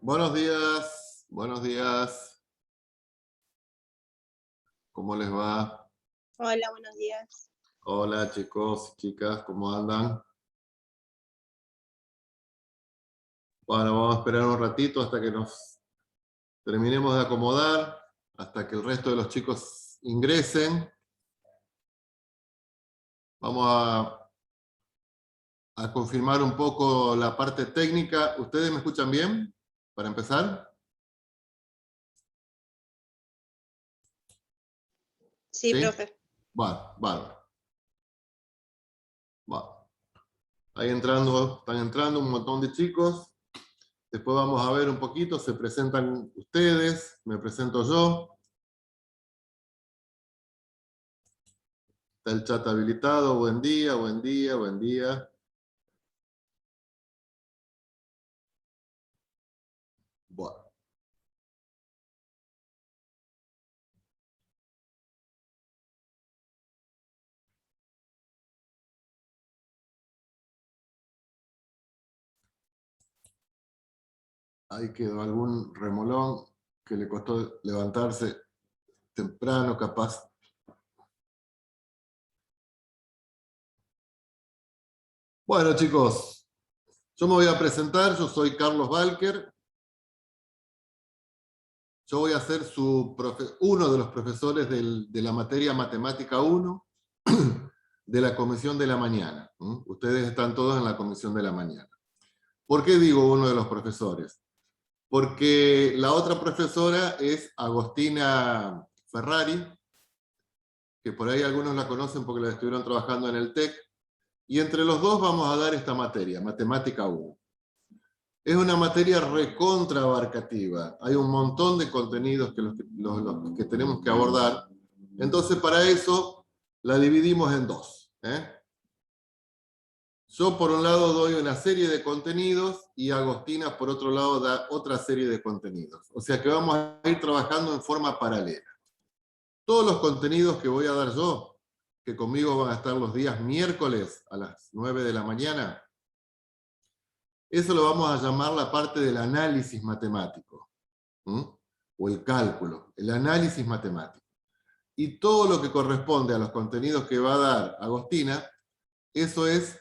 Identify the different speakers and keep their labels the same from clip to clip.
Speaker 1: Buenos días, buenos días. ¿Cómo les va?
Speaker 2: Hola, buenos días.
Speaker 1: Hola chicos, chicas, ¿cómo andan? Bueno, vamos a esperar un ratito hasta que nos terminemos de acomodar, hasta que el resto de los chicos ingresen. Vamos a confirmar un poco la parte técnica. ¿Ustedes me escuchan bien? Para empezar.
Speaker 2: Sí,
Speaker 1: ¿Sí?
Speaker 2: profe.
Speaker 1: Bueno, bárbaro. Bueno, ahí están entrando un montón de chicos. Después vamos a ver un poquito, se presentan ustedes, me presento yo. Está el chat habilitado, buen día, buen día, buen día. Bueno. Ahí quedó algún remolón que le costó levantarse temprano, capaz. Bueno, chicos, yo me voy a presentar, yo soy Carlos Balker. Yo voy a ser uno de los profesores de la materia Matemática 1 de la Comisión de la Mañana. Ustedes están todos en la Comisión de la Mañana. ¿Por qué digo uno de los profesores? Porque la otra profesora es Agostina Ferrari, que por ahí algunos la conocen porque la estuvieron trabajando en el TEC, y entre los dos vamos a dar esta materia, Matemática 1. Es una materia recontra abarcativa, hay un montón de contenidos los que tenemos que abordar, entonces para eso la dividimos en dos. Yo por un lado doy una serie de contenidos y Agostina por otro lado da otra serie de contenidos. O sea que vamos a ir trabajando en forma paralela. Todos los contenidos que voy a dar yo, que conmigo van a estar los días miércoles a las 9 de la mañana, eso lo vamos a llamar la parte del análisis matemático, o el cálculo, el análisis matemático. Y todo lo que corresponde a los contenidos que va a dar Agostina, eso es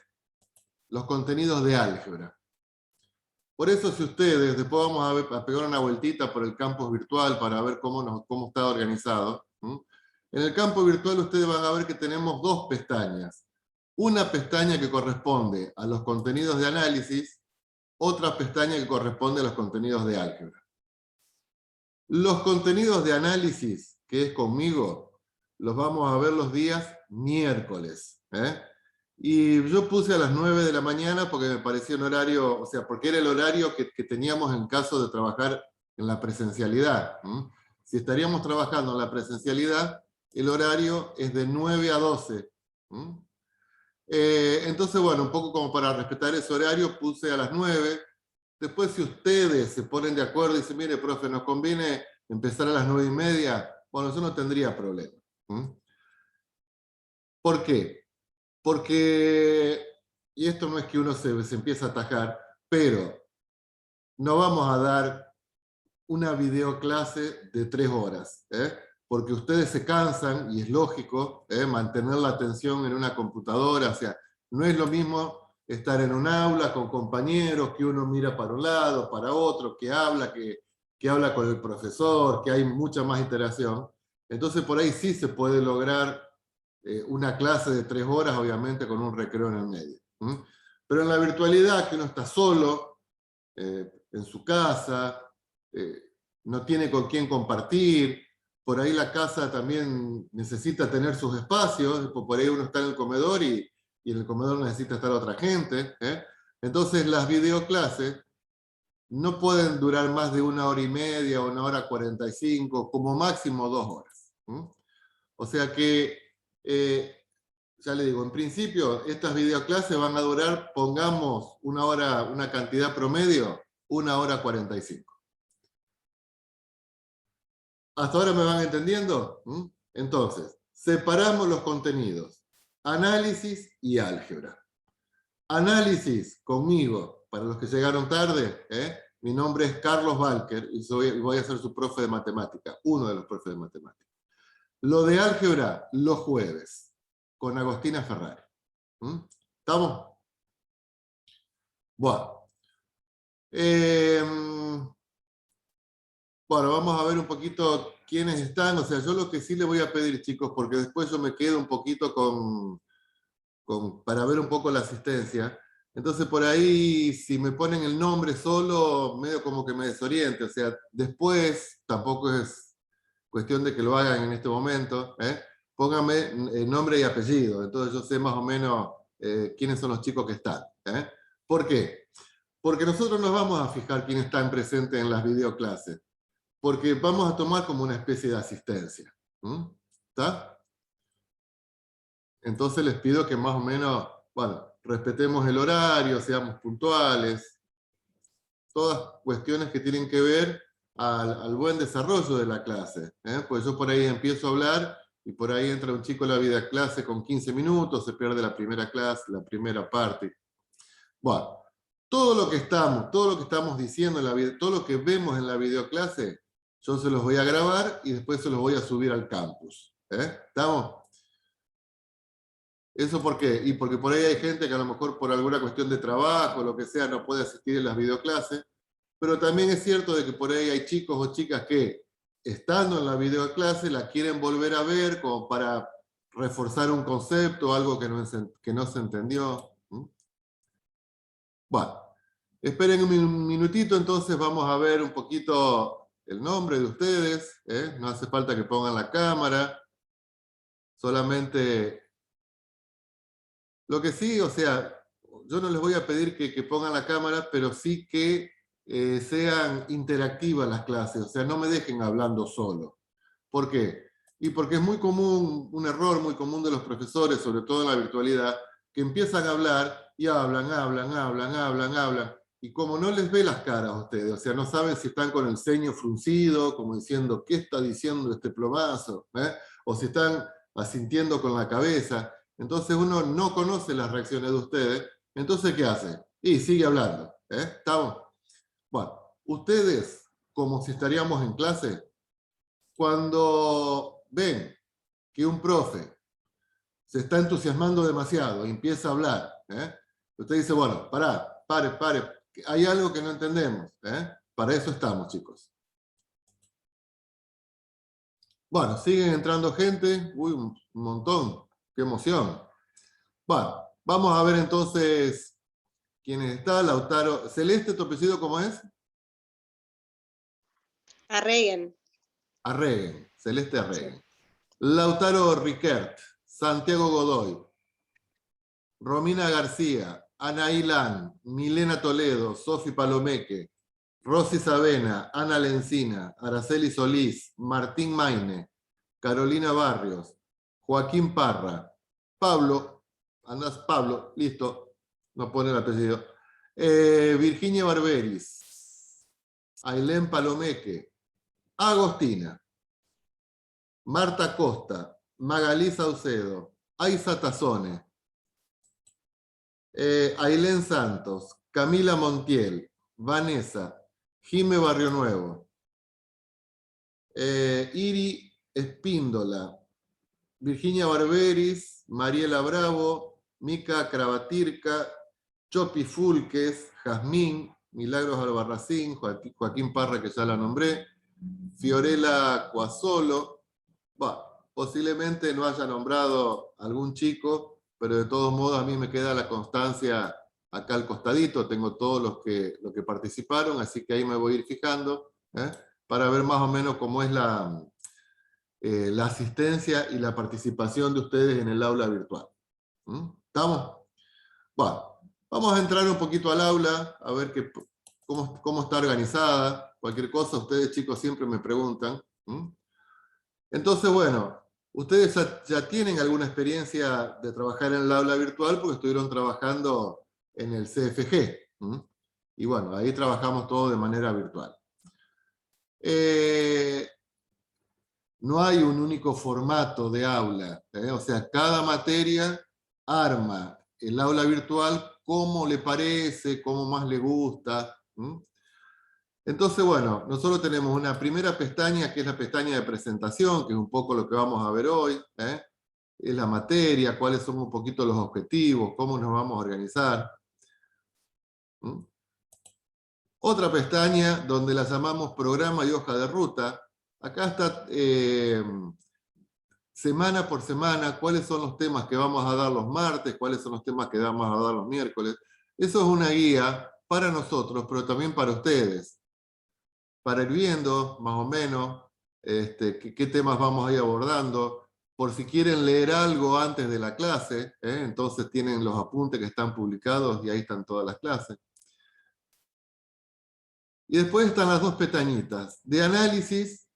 Speaker 1: los contenidos de álgebra. Por eso si ustedes, después vamos a pegar una vueltita por el campus virtual para ver cómo está organizado. En el campo virtual ustedes van a ver que tenemos dos pestañas. Una pestaña que corresponde a los contenidos de análisis, otra pestaña que corresponde a los contenidos de álgebra. Los contenidos de análisis, que es conmigo, los vamos a ver los días miércoles. Y yo puse a las 9 de la mañana porque me parecía un horario, o sea, porque era el horario que teníamos en caso de trabajar en la presencialidad. Si estaríamos trabajando en la presencialidad, el horario es de 9 a 12. Entonces, bueno, un poco como para respetar ese horario, puse a las 9. Después, si ustedes se ponen de acuerdo y dicen, mire, profe, nos conviene empezar a las 9:30, bueno, yo no tendría problema. ¿Por qué? Porque, y esto no es que uno se empiece a atajar, pero no vamos a dar una videoclase de 3 horas, porque ustedes se cansan, y es lógico, mantener la atención en una computadora, o sea, no es lo mismo estar en un aula con compañeros, que uno mira para un lado, para otro, que habla con el profesor, que hay mucha más interacción. Entonces por ahí sí se puede lograr una clase de 3 horas, obviamente con un recreo en el medio. Pero en la virtualidad, que uno está solo, en su casa, no tiene con quién compartir, por ahí la casa también necesita tener sus espacios, por ahí uno está en el comedor y en el comedor necesita estar otra gente. Entonces las videoclases no pueden durar más de 1 hora y media, 1 hora 45, como máximo 2 horas. O sea que, ya le digo, en principio estas videoclases van a durar, pongamos una cantidad promedio, 1 hora 45. ¿Hasta ahora me van entendiendo? Entonces, separamos los contenidos, análisis y álgebra. Análisis, conmigo, para los que llegaron tarde, Mi nombre es Carlos Walker y voy a ser su profe de matemática, uno de los profes de matemática. Lo de álgebra, los jueves, con Agostina Ferrari. ¿Estamos? Bueno. Bueno, vamos a ver un poquito quiénes están. O sea, yo lo que sí les voy a pedir, chicos, porque después yo me quedo un poquito para ver un poco la asistencia. Entonces, por ahí, si me ponen el nombre solo, medio como que me desoriente. O sea, después, tampoco es cuestión de que lo hagan en este momento. Pónganme nombre y apellido. Entonces yo sé más o menos quiénes son los chicos que están. ¿Por qué? Porque nosotros nos vamos a fijar quiénes están presentes en las videoclases. Porque vamos a tomar como una especie de asistencia. ¿Está? Entonces les pido que más o menos, bueno, respetemos el horario, seamos puntuales. Todas cuestiones que tienen que ver al buen desarrollo de la clase. Pues yo por ahí empiezo a hablar y por ahí entra un chico a la videoclase con 15 minutos, se pierde la primera clase, la primera parte. Bueno, todo lo que estamos diciendo, todo lo que vemos en la videoclase, yo se los voy a grabar y después se los voy a subir al campus. ¿Estamos? ¿Eso por qué? Y porque por ahí hay gente que a lo mejor por alguna cuestión de trabajo o lo que sea no puede asistir en las videoclases, pero también es cierto de que por ahí hay chicos o chicas que, estando en la videoclase, la quieren volver a ver como para reforzar un concepto, algo que no se entendió. Bueno, esperen un minutito, entonces vamos a ver un poquito el nombre de ustedes. No hace falta que pongan la cámara. Solamente... Lo que sí, o sea, yo no les voy a pedir que pongan la cámara, pero sí que sean interactivas las clases, o sea, no me dejen hablando solo. ¿Por qué? Y porque es muy común, un error muy común de los profesores, sobre todo en la virtualidad, que empiezan a hablar y hablan, y como no les ve las caras a ustedes, o sea, no saben si están con el ceño fruncido, como diciendo, ¿qué está diciendo este plomazo? O si están asintiendo con la cabeza. Entonces uno no conoce las reacciones de ustedes, entonces ¿qué hace? Y sigue hablando. ¿Estamos? Bueno, ustedes, como si estaríamos en clase, cuando ven que un profe se está entusiasmando demasiado y empieza a hablar, usted dice, bueno, pare, hay algo que no entendemos. Para eso estamos, chicos. Bueno, siguen entrando gente, uy, un montón, qué emoción. Bueno, vamos a ver entonces quiénes están. Lautaro. Celeste, ¿tu apellido cómo es?
Speaker 2: Arreguen.
Speaker 1: Arreguen, Celeste Arreguen. Lautaro Riquert, Santiago Godoy, Romina García, Ana Ilán, Milena Toledo, Sofi Palomeque, Rosy Savena, Ana Lencina, Araceli Solís, Martín Maine, Carolina Barrios, Joaquín Parra, Pablo, Andás Pablo, listo, no pone el apellido, Virginia Barberis, Ailén Palomeque, Agostina, Marta Costa, Magalí Saucedo, Aiza Tazone, Ailén Santos, Camila Montiel, Vanessa, Jime Barrio Nuevo, Iri Espíndola, Virginia Barberis, Mariela Bravo, Mica Cravatirca, Chopi Fulques, Jazmín, Milagros Albarracín, Joaquín Parra, que ya la nombré, Fiorella Cuasolo. Posiblemente no haya nombrado algún chico, pero de todos modos a mí me queda la constancia acá al costadito, tengo todos los que participaron, así que ahí me voy a ir fijando, para ver más o menos cómo es la asistencia y la participación de ustedes en el aula virtual. ¿Estamos? Bueno, vamos a entrar un poquito al aula, a ver cómo está organizada. Cualquier cosa, ustedes chicos siempre me preguntan. Entonces, bueno, ustedes ya tienen alguna experiencia de trabajar en el aula virtual porque estuvieron trabajando en el CFG. Y bueno, ahí trabajamos todo de manera virtual. No hay un único formato de aula. O sea, cada materia arma el aula virtual como le parece, como más le gusta. Entonces, bueno, nosotros tenemos una primera pestaña que es la pestaña de presentación, que es un poco lo que vamos a ver hoy, es la materia, cuáles son un poquito los objetivos, cómo nos vamos a organizar. ¿Mm? Otra pestaña donde la llamamos programa y hoja de ruta. Acá está semana por semana cuáles son los temas que vamos a dar los martes, cuáles son los temas que vamos a dar los miércoles. Eso es una guía para nosotros, pero también para ustedes, para ir viendo más o menos qué temas vamos a ir abordando, por si quieren leer algo antes de la clase, entonces tienen los apuntes que están publicados y ahí están todas las clases. Y después están las dos pestañitas, de análisis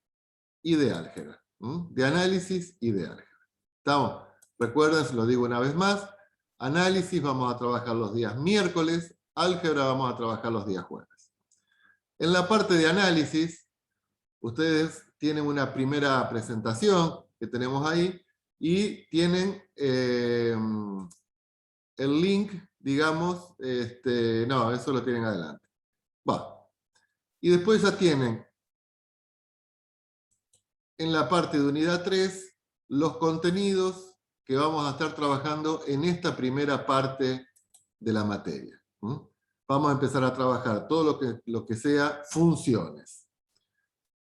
Speaker 1: y de álgebra. De análisis y de álgebra. ¿Estamos? Recuerden, se lo digo una vez más, análisis vamos a trabajar los días miércoles, álgebra vamos a trabajar los días jueves. En la parte de análisis, ustedes tienen una primera presentación que tenemos ahí y tienen el link, digamos, no, eso lo tienen adelante. Va. Y después ya tienen en la parte de unidad 3 los contenidos que vamos a estar trabajando en esta primera parte de la materia. Vamos a empezar a trabajar todo lo que sea funciones.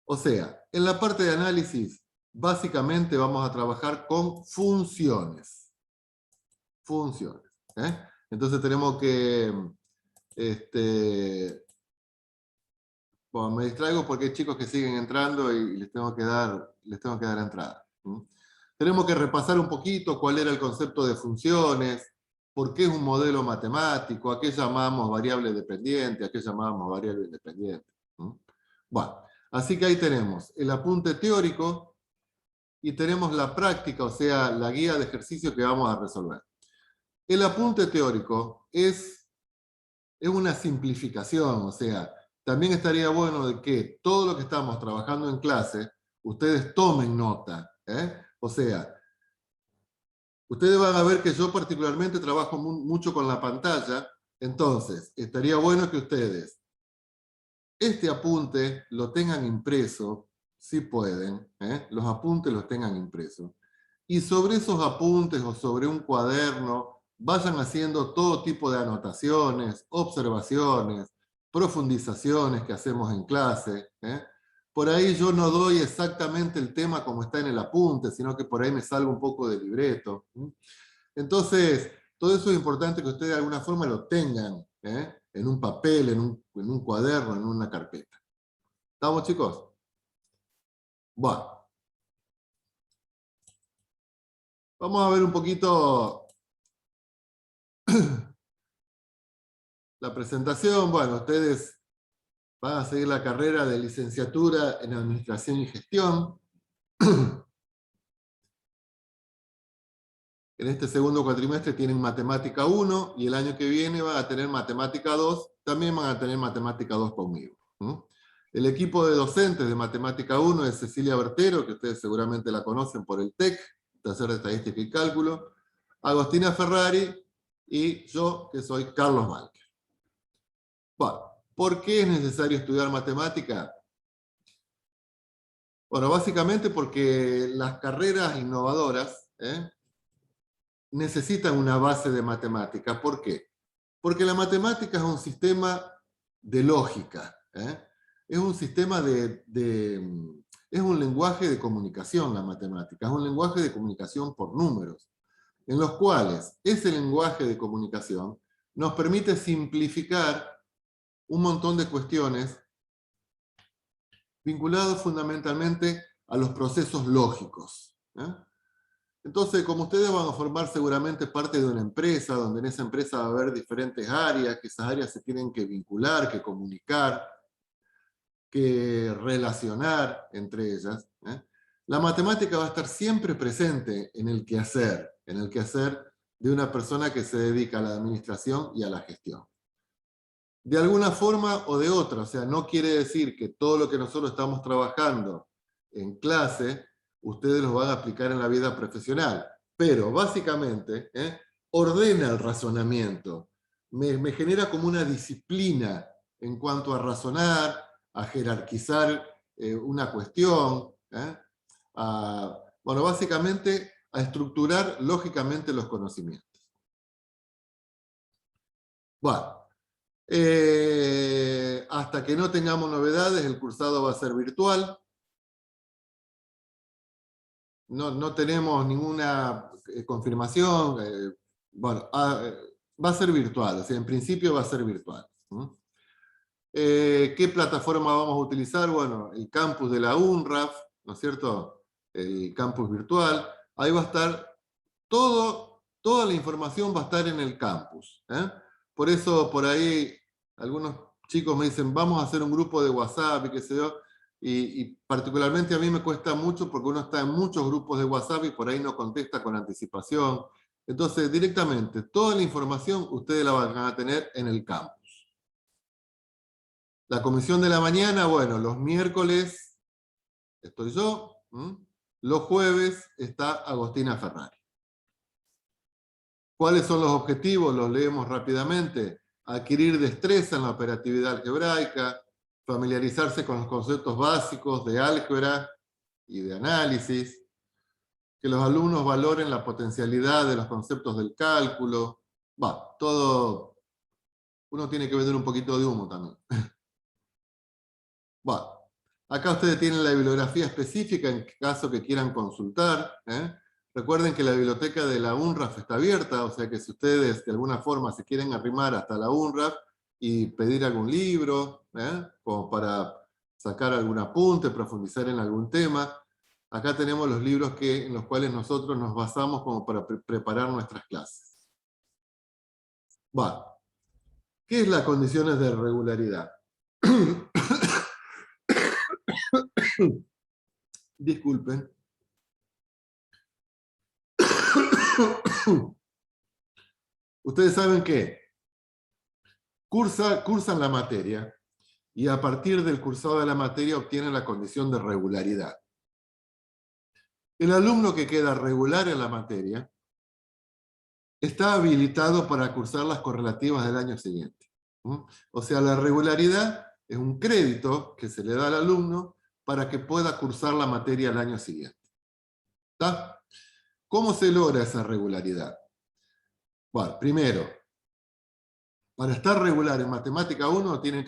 Speaker 1: O sea, en la parte de análisis, básicamente vamos a trabajar con funciones. Funciones. Entonces tenemos que... bueno, me distraigo porque hay chicos que siguen entrando y les tengo que dar entrada. Tenemos que repasar un poquito cuál era el concepto de funciones, por qué es un modelo matemático, a qué llamamos variable dependiente, a qué llamamos variable independiente. Bueno, así que ahí tenemos el apunte teórico y tenemos la práctica, o sea, la guía de ejercicio que vamos a resolver. El apunte teórico es una simplificación, o sea, también estaría bueno de que todo lo que estamos trabajando en clase, ustedes tomen nota. O sea, ustedes van a ver que yo particularmente trabajo mucho con la pantalla, entonces estaría bueno que ustedes este apunte lo tengan impreso, si pueden, los apuntes los tengan impresos. Y sobre esos apuntes o sobre un cuaderno vayan haciendo todo tipo de anotaciones, observaciones, profundizaciones que hacemos en clase. Por ahí yo no doy exactamente el tema como está en el apunte, sino que por ahí me salgo un poco del libreto. Entonces, todo eso es importante que ustedes de alguna forma lo tengan en un papel, en un cuaderno, en una carpeta. ¿Estamos, chicos? Bueno. Vamos a ver un poquito la presentación. Bueno, ustedes van a seguir la carrera de licenciatura en Administración y Gestión. En este segundo cuatrimestre tienen Matemática 1 y el año que viene van a tener Matemática 2. También van a tener Matemática 2 conmigo. El equipo de docentes de Matemática 1 es Cecilia Bertero, que ustedes seguramente la conocen por el TEC, Taller de Estadística y Cálculo, Agostina Ferrari y yo, que soy Carlos Valque. Bueno, ¿por qué es necesario estudiar matemática? Bueno, básicamente porque las carreras innovadoras necesitan una base de matemática. ¿Por qué? Porque la matemática es un sistema de lógica. Es un sistema es un lenguaje de comunicación la matemática. Es un lenguaje de comunicación por números, en los cuales ese lenguaje de comunicación nos permite simplificar un montón de cuestiones vinculadas fundamentalmente a los procesos lógicos. Entonces, como ustedes van a formar seguramente parte de una empresa, donde en esa empresa va a haber diferentes áreas, que esas áreas se tienen que vincular, que comunicar, que relacionar entre ellas, la matemática va a estar siempre presente en el quehacer de una persona que se dedica a la administración y a la gestión. De alguna forma o de otra, o sea, no quiere decir que todo lo que nosotros estamos trabajando en clase, ustedes lo van a aplicar en la vida profesional, pero básicamente ordena el razonamiento, me genera como una disciplina en cuanto a razonar, a jerarquizar una cuestión, bueno, básicamente a estructurar lógicamente los conocimientos. Bueno, hasta que no tengamos novedades, el cursado va a ser virtual. No tenemos ninguna confirmación. Bueno, va a ser virtual, o sea, en principio va a ser virtual. ¿Qué plataforma vamos a utilizar? Bueno, el campus de la UNRAF, ¿no es cierto? El campus virtual. Ahí va a estar toda la información va a estar en el campus. Por eso, por ahí, algunos chicos me dicen, vamos a hacer un grupo de WhatsApp y qué sé yo. Y particularmente a mí me cuesta mucho porque uno está en muchos grupos de WhatsApp y por ahí no contesta con anticipación. Entonces, directamente, toda la información ustedes la van a tener en el campus. La comisión de la mañana, bueno, los miércoles estoy yo, los jueves está Agostina Ferrari. ¿Cuáles son los objetivos? Los leemos rápidamente. Adquirir destreza en la operatividad algebraica, familiarizarse con los conceptos básicos de álgebra y de análisis, que los alumnos valoren la potencialidad de los conceptos del cálculo. Todo, uno tiene que vender un poquito de humo también. Acá ustedes tienen la bibliografía específica en caso que quieran consultar. Recuerden que la biblioteca de la UNRAF está abierta, o sea que si ustedes de alguna forma se quieren arrimar hasta la UNRAF y pedir algún libro, como para sacar algún apunte, profundizar en algún tema, acá tenemos los libros en los cuales nosotros nos basamos como para preparar nuestras clases. ¿Qué es las condiciones de regularidad? Disculpen. Ustedes saben que cursan la materia y a partir del cursado de la materia obtienen la condición de regularidad. El alumno que queda regular en la materia está habilitado para cursar las correlativas del año siguiente. O sea, la regularidad es un crédito que se le da al alumno para que pueda cursar la materia el año siguiente. ¿Está? ¿Cómo se logra esa regularidad? Bueno, primero, para estar regular en Matemática 1 tienen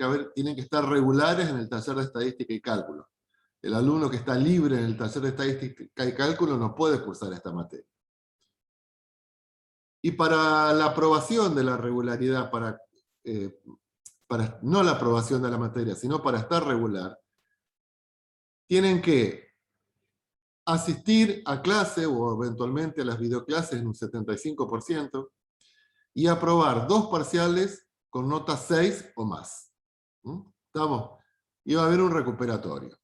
Speaker 1: que estar regulares en el taller de Estadística y Cálculo. El alumno que está libre en el taller de Estadística y Cálculo no puede cursar esta materia. Y para la aprobación de la regularidad, no la aprobación de la materia, sino para estar regular, tienen que asistir a clase o eventualmente a las videoclases en un 75%, y aprobar 2 parciales con nota 6 o más. ¿Estamos? Y va a haber un recuperatorio.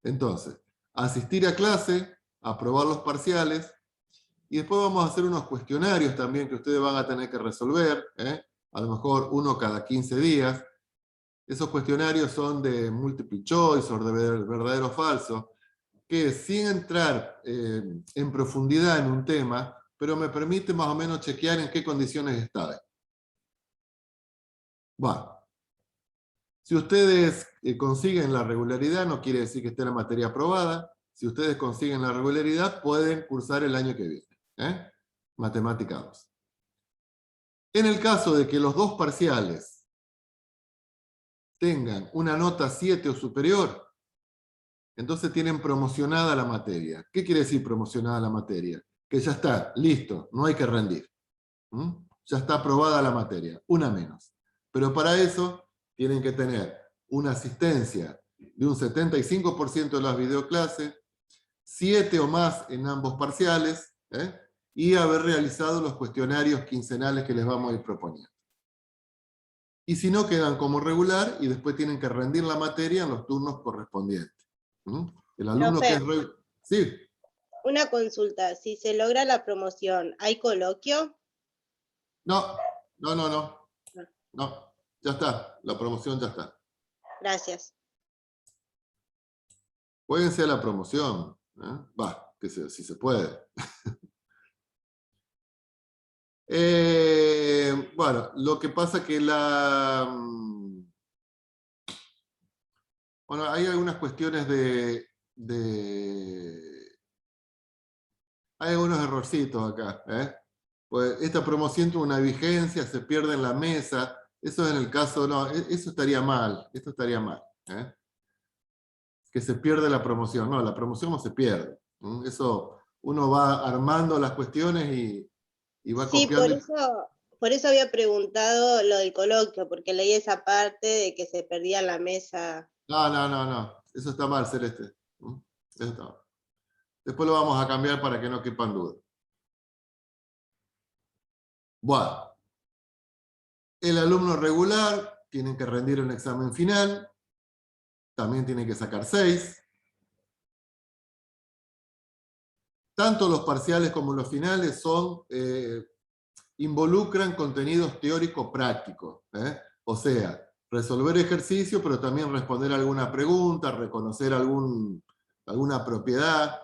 Speaker 1: Entonces, asistir a clase, aprobar los parciales, y después vamos a hacer unos cuestionarios también que ustedes van a tener que resolver, a lo mejor uno cada 15 días. Esos cuestionarios son de multiple choice o de verdadero o falso, que sin entrar en profundidad en un tema, pero me permite más o menos chequear en qué condiciones está. Bueno, si ustedes consiguen la regularidad, no quiere decir que esté la materia aprobada. Si ustedes consiguen la regularidad, pueden cursar el año que viene. Matemática 2. En el caso de que los 2 parciales tengan una nota 7 o superior, entonces tienen promocionada la materia. ¿Qué quiere decir promocionada la materia? Que ya está, listo, no hay que rendir. Ya está aprobada la materia, una menos. Pero para eso tienen que tener una asistencia de un 75% de las videoclases, 7 o más en ambos parciales, y haber realizado los cuestionarios quincenales que les vamos a ir proponiendo. Y si no, quedan como regular y después tienen que rendir la materia en los turnos correspondientes. El alumno que es sí.
Speaker 2: Una consulta, si se logra la promoción, ¿hay coloquio?
Speaker 1: No, ya está, la promoción ya está.
Speaker 2: Gracias.
Speaker 1: Juéguense a la promoción, si se puede. Bueno, lo que pasa que Bueno, hay algunas cuestiones hay algunos errorcitos acá, ¿eh? Pues esta promoción tiene una vigencia, se pierde en la mesa. Eso en el caso, no, eso estaría mal, esto estaría mal, ¿eh? Que se pierde la promoción. No, la promoción no se pierde. Eso uno va armando las cuestiones y va
Speaker 2: Sí,
Speaker 1: copiando.
Speaker 2: por eso había preguntado lo del coloquio, porque leí esa parte de que se perdía en la mesa.
Speaker 1: No, no, no, no. Eso está mal, Celeste. Eso está mal. Después lo vamos a cambiar para que no quepan dudas. Bueno, el alumno regular tiene que rendir un examen final, también tiene que sacar 6. Tanto los parciales como los finales involucran contenidos teórico-prácticos. O sea, resolver ejercicio, pero también responder alguna pregunta, reconocer alguna propiedad.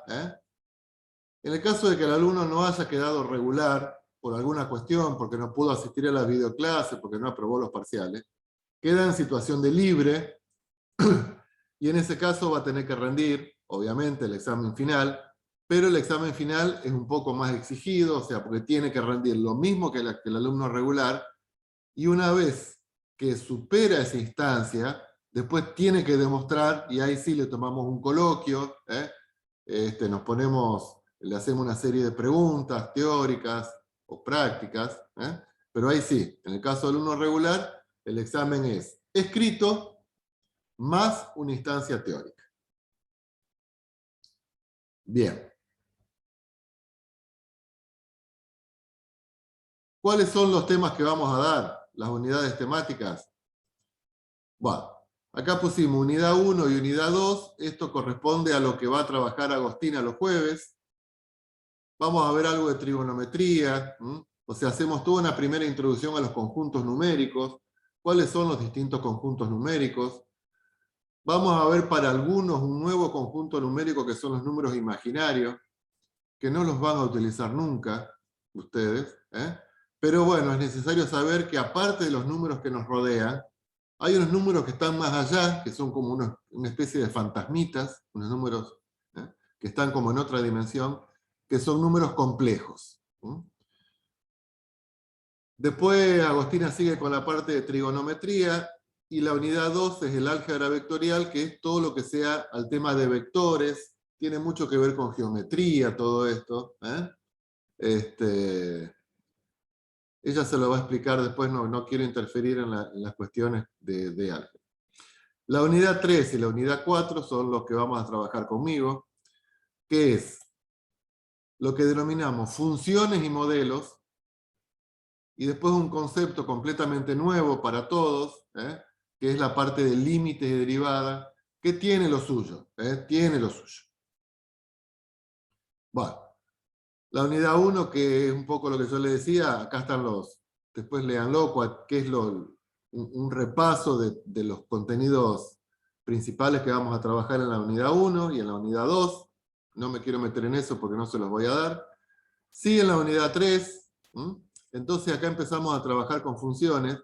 Speaker 1: En el caso de que el alumno no haya quedado regular por alguna cuestión, porque no pudo asistir a la videoclase, porque no aprobó los parciales, queda en situación de libre, y en ese caso va a tener que rendir, obviamente, el examen final, pero el examen final es un poco más exigido, o sea, porque tiene que rendir lo mismo que el alumno regular, y una vez que supera esa instancia, después tiene que demostrar, y ahí sí le tomamos un coloquio, le hacemos una serie de preguntas teóricas o prácticas, pero ahí sí, en el caso del alumno regular, el examen es escrito más una instancia teórica. Bien. ¿Cuáles son los temas que vamos a dar? Las unidades temáticas. Bueno, acá pusimos unidad 1 y unidad 2. Esto corresponde a lo que va a trabajar Agostina los jueves. Vamos a ver algo de trigonometría. O sea, hacemos toda una primera introducción a los conjuntos numéricos. ¿Cuáles son los distintos conjuntos numéricos? Vamos a ver para algunos un nuevo conjunto numérico que son los números imaginarios, que no los van a utilizar nunca ustedes. Pero bueno, es necesario saber que aparte de los números que nos rodean, hay unos números que están más allá, que son como una especie de fantasmitas, unos números que están como en otra dimensión, que son números complejos. Después Agostina sigue con la parte de trigonometría, y la unidad 2 es el álgebra vectorial, que es todo lo que sea al tema de vectores, tiene mucho que ver con geometría, todo esto. Ella se lo va a explicar después, no quiero interferir en las cuestiones de álgebra. La unidad 3 y la unidad 4 son los que vamos a trabajar conmigo, que es lo que denominamos funciones y modelos, y después un concepto completamente nuevo para todos, que es la parte de límites y derivadas, que tiene lo suyo, tiene lo suyo. Bueno, la unidad 1, que es un poco lo que yo les decía, acá están después léanlo, que es un repaso de los contenidos principales que vamos a trabajar en la unidad 1 y en la unidad 2. No me quiero meter en eso porque no se los voy a dar. Sí, en la unidad 3. Entonces acá empezamos a trabajar con funciones.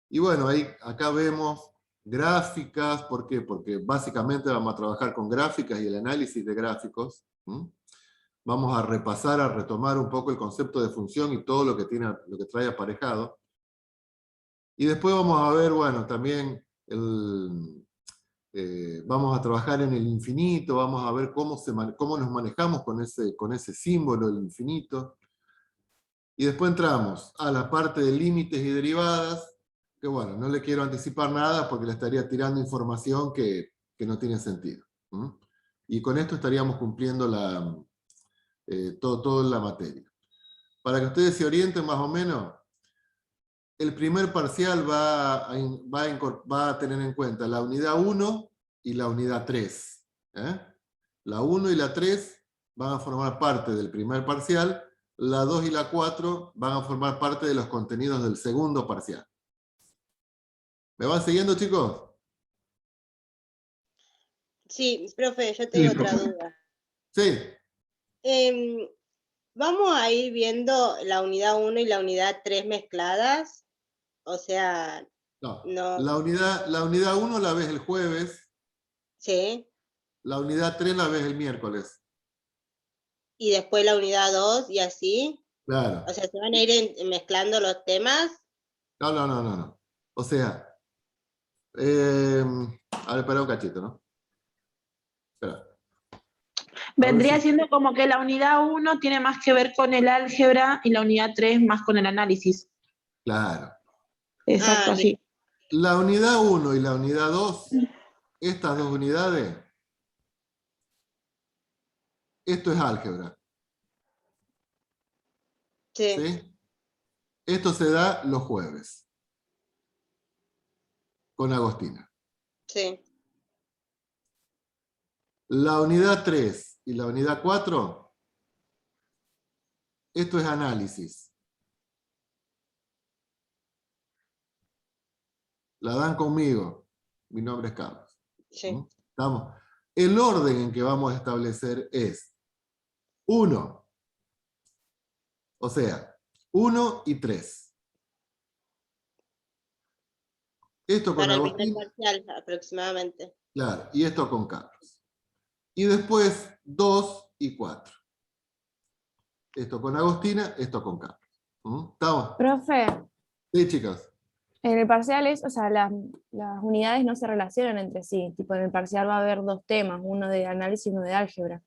Speaker 1: Y bueno, acá vemos gráficas. ¿Por qué? Porque básicamente vamos a trabajar con gráficas y el análisis de gráficos. Vamos a repasar, a retomar un poco el concepto de función y todo lo que trae aparejado. Y después vamos a ver, bueno, también vamos a trabajar en el infinito, vamos a ver cómo nos manejamos con ese símbolo, el infinito. Y después entramos a la parte de límites y derivadas, que bueno, no le quiero anticipar nada porque le estaría tirando información que no tiene sentido. Y con esto estaríamos cumpliendo toda la materia. Para que ustedes se orienten más o menos, el primer parcial va a tener en cuenta la unidad 1 y la unidad 3. La 1 y la 3 van a formar parte del primer parcial, la 2 y la 4 van a formar parte de los contenidos del segundo parcial. ¿Me van siguiendo, chicos?
Speaker 2: Sí, profe, yo tengo otra duda.
Speaker 1: Sí.
Speaker 2: ¿Vamos a ir viendo la unidad 1 y la unidad 3 mezcladas? O sea,
Speaker 1: No.
Speaker 2: no.
Speaker 1: La unidad 1 la ves el jueves,
Speaker 2: Sí.
Speaker 1: La unidad 3 la ves el miércoles.
Speaker 2: Y después la unidad 2 y así.
Speaker 1: Claro.
Speaker 2: O sea, se van a ir mezclando los temas.
Speaker 1: No, no, no, no, no. O sea, a ver, espera un cachito, ¿no? Espera.
Speaker 3: Vendría
Speaker 1: si-
Speaker 3: siendo como que la unidad 1 tiene más que ver con el álgebra y la unidad 3 más con el análisis.
Speaker 1: Claro.
Speaker 3: Exacto,
Speaker 2: Ah,
Speaker 3: así.
Speaker 1: La unidad 1 y la unidad 2, estas dos unidades, esto es álgebra,
Speaker 2: sí,
Speaker 1: ¿sí? Esto se da los jueves, con Agostina.
Speaker 2: sí.
Speaker 1: La unidad 3 y la unidad 4, esto es análisis. La dan conmigo. Mi nombre es Carlos.
Speaker 2: Sí.
Speaker 1: ¿Estamos? El orden en que vamos a establecer es 1, o sea, 1 y 3. Esto con
Speaker 2: Para el primer
Speaker 1: Agostina,
Speaker 2: parcial aproximadamente.
Speaker 1: claro, y esto con Carlos. Y después 2 y 4. Esto con Agostina, esto con Carlos. ¿Estamos?
Speaker 4: Profe,
Speaker 1: Sí, chicos.
Speaker 4: en el parcial o sea, las unidades no se relacionan entre sí. Tipo, en el parcial va a haber dos temas, uno de análisis y uno de álgebra.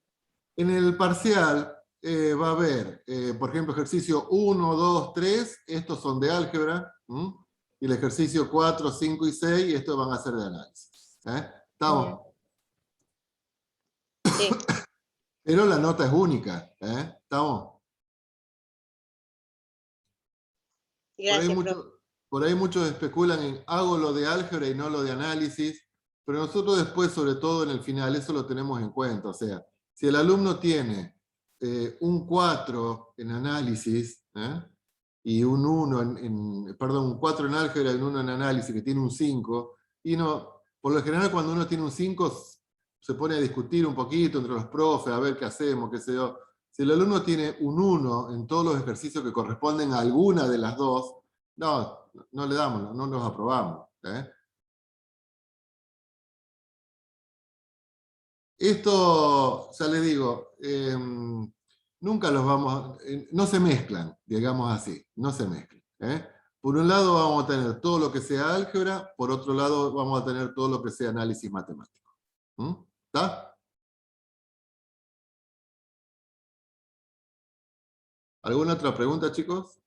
Speaker 1: En el parcial va a haber, por ejemplo, ejercicio 1, 2, 3, estos son de álgebra, y el ejercicio 4, 5 y 6, estos van a ser de análisis. ¿Estamos?
Speaker 2: Sí.
Speaker 1: Pero la nota es única. ¿Estamos?
Speaker 2: Gracias, profe.
Speaker 1: Por ahí muchos especulan en hago lo de álgebra y no lo de análisis, pero nosotros después, sobre todo en el final, eso lo tenemos en cuenta. O sea, si el alumno tiene un 4 en análisis, y un 1 perdón, un 4 en álgebra y un 1 en análisis, que tiene un 5, y no, por lo general cuando uno tiene un 5 se pone a discutir un poquito entre los profes, a ver qué hacemos, qué sé yo. Si el alumno tiene un 1 en todos los ejercicios que corresponden a alguna de las dos, no le damos, no los aprobamos. Esto, ya les digo, nunca los vamos, no se mezclan, digamos así, no se mezclan. Por un lado vamos a tener todo lo que sea álgebra, por otro lado vamos a tener todo lo que sea análisis matemático. ¿Está? ¿Alguna otra pregunta, chicos?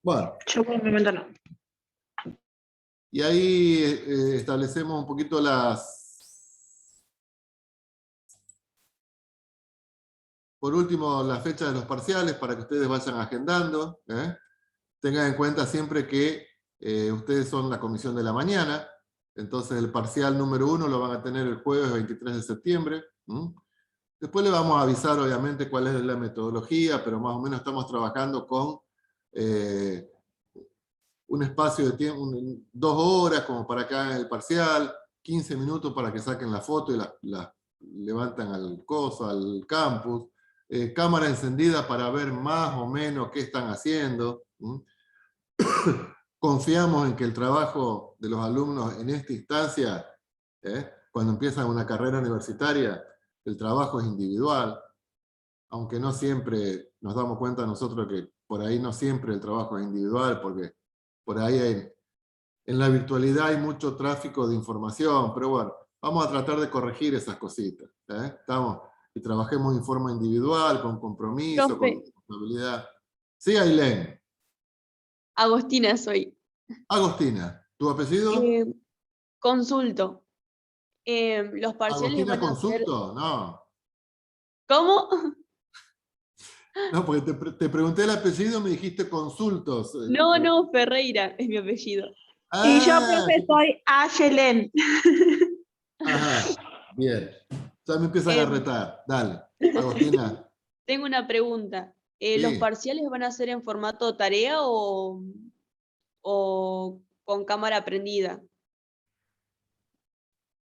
Speaker 1: Bueno.
Speaker 3: Yo por el momento no.
Speaker 1: Y ahí establecemos un poquito por último, las fechas de los parciales para que ustedes vayan agendando. Tengan en cuenta siempre que ustedes son la comisión de la mañana, entonces el parcial número 1 lo van a tener el jueves 23 de septiembre. Después le vamos a avisar, obviamente, cuál es la metodología, pero más o menos estamos trabajando con un espacio de tiempo, 2 horas como para que hagan el parcial, 15 minutos para que saquen la foto y la levantan al coso, al campus, cámara encendida para ver más o menos qué están haciendo. Confiamos en que el trabajo de los alumnos en esta instancia, cuando empiezan una carrera universitaria, el trabajo es individual, aunque no siempre nos damos cuenta nosotros que por ahí no siempre el trabajo es individual, porque por ahí en la virtualidad hay mucho tráfico de información, pero bueno, vamos a tratar de corregir esas cositas. Estamos, y trabajemos en forma individual, con compromiso,
Speaker 5: Profe.
Speaker 1: con responsabilidad. Sí, Ailén.
Speaker 5: Agostina soy.
Speaker 1: Agostina, ¿tu apellido?
Speaker 5: Consulto. Los parciales
Speaker 1: ¿Agostina
Speaker 5: van a ser...
Speaker 1: Consulto? No.
Speaker 5: ¿Cómo?
Speaker 1: No, porque te pregunté el apellido y me dijiste consultos.
Speaker 5: No, Ferreira es mi apellido.
Speaker 3: Y yo,
Speaker 1: Ah,
Speaker 3: profe, soy Ayelen.
Speaker 1: ajá, bien. Ya me empiezan a retar. Dale, Agostina.
Speaker 5: Tengo una pregunta.
Speaker 1: Sí.
Speaker 5: ¿Los parciales van a ser en formato tarea o con cámara prendida?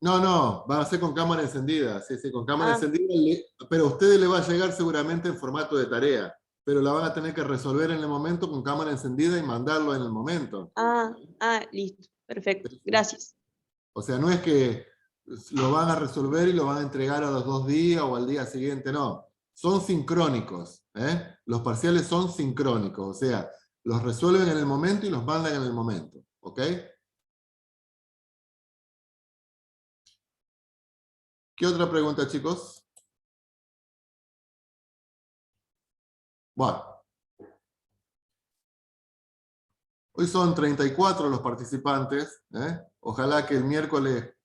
Speaker 1: No, va a ser con cámara encendida, sí, con cámara
Speaker 5: Ah.
Speaker 1: encendida, pero a ustedes le va a llegar seguramente en formato de tarea, pero la van a tener que resolver en el momento con cámara encendida y mandarlo en el momento.
Speaker 5: Listo, Perfecto, gracias.
Speaker 1: O sea, no es que lo van a resolver y lo van a entregar a los 2 días o al día siguiente, no. Son sincrónicos. Los parciales son sincrónicos, o sea, los resuelven en el momento y los mandan en el momento. ¿Ok? ¿Qué otra pregunta, chicos? Bueno. Hoy son 34 los participantes. Ojalá que el miércoles,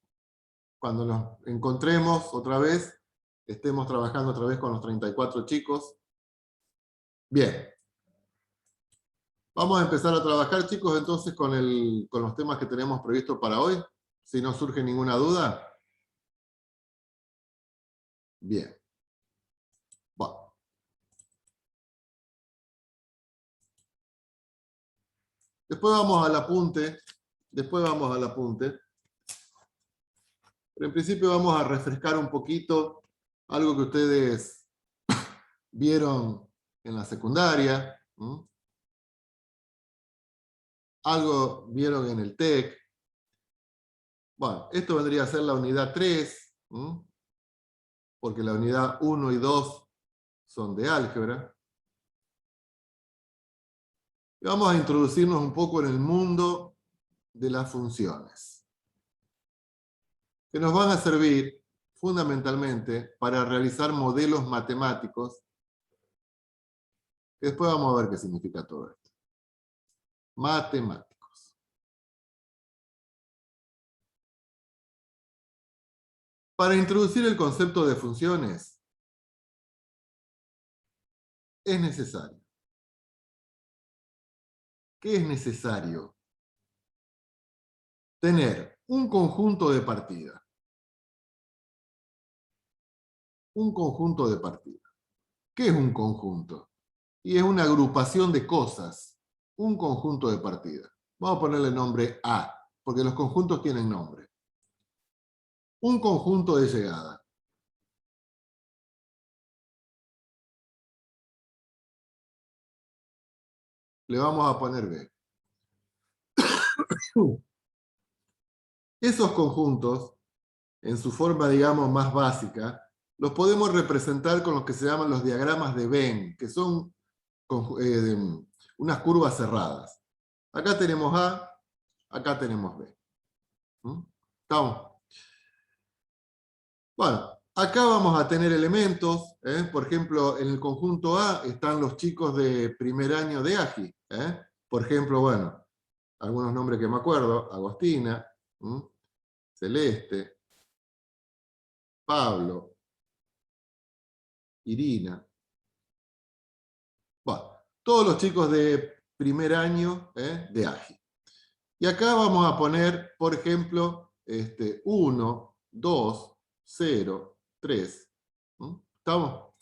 Speaker 1: cuando nos encontremos otra vez, estemos trabajando otra vez con los 34 chicos. Bien. Vamos a empezar a trabajar, chicos, entonces con los temas que tenemos previstos para hoy, si no surge ninguna duda. Bien. Bueno. Después vamos al apunte. Pero en principio vamos a refrescar un poquito algo que ustedes vieron en la secundaria. Algo vieron en el TEC. Bueno, esto vendría a ser la unidad 3, porque la unidad 1 y 2 son de álgebra. Y vamos a introducirnos un poco en el mundo de las funciones, que nos van a servir fundamentalmente para realizar modelos matemáticos, que después vamos a ver qué significa todo esto. Matemáticos. Para introducir el concepto de funciones, es necesario. ¿Qué es necesario? Tener un conjunto de partida. Un conjunto de partida. ¿Qué es un conjunto? Y es una agrupación de cosas. Un conjunto de partida. Vamos a ponerle nombre A, porque los conjuntos tienen nombre. Un conjunto de llegada. Le vamos a poner B. Esos conjuntos, en su forma, digamos, más básica, los podemos representar con lo que se llaman los diagramas de Venn, que son unas curvas cerradas. Acá tenemos A, acá tenemos B. ¿Estamos? Bueno, acá vamos a tener elementos. Por ejemplo, en el conjunto A están los chicos de primer año de AGI. Por ejemplo, bueno, algunos nombres que me acuerdo: Agostina, Celeste, Pablo, Irina. Bueno, todos los chicos de primer año de AGI. Y acá vamos a poner, por ejemplo, 1, 2, 0, 3. ¿Estamos?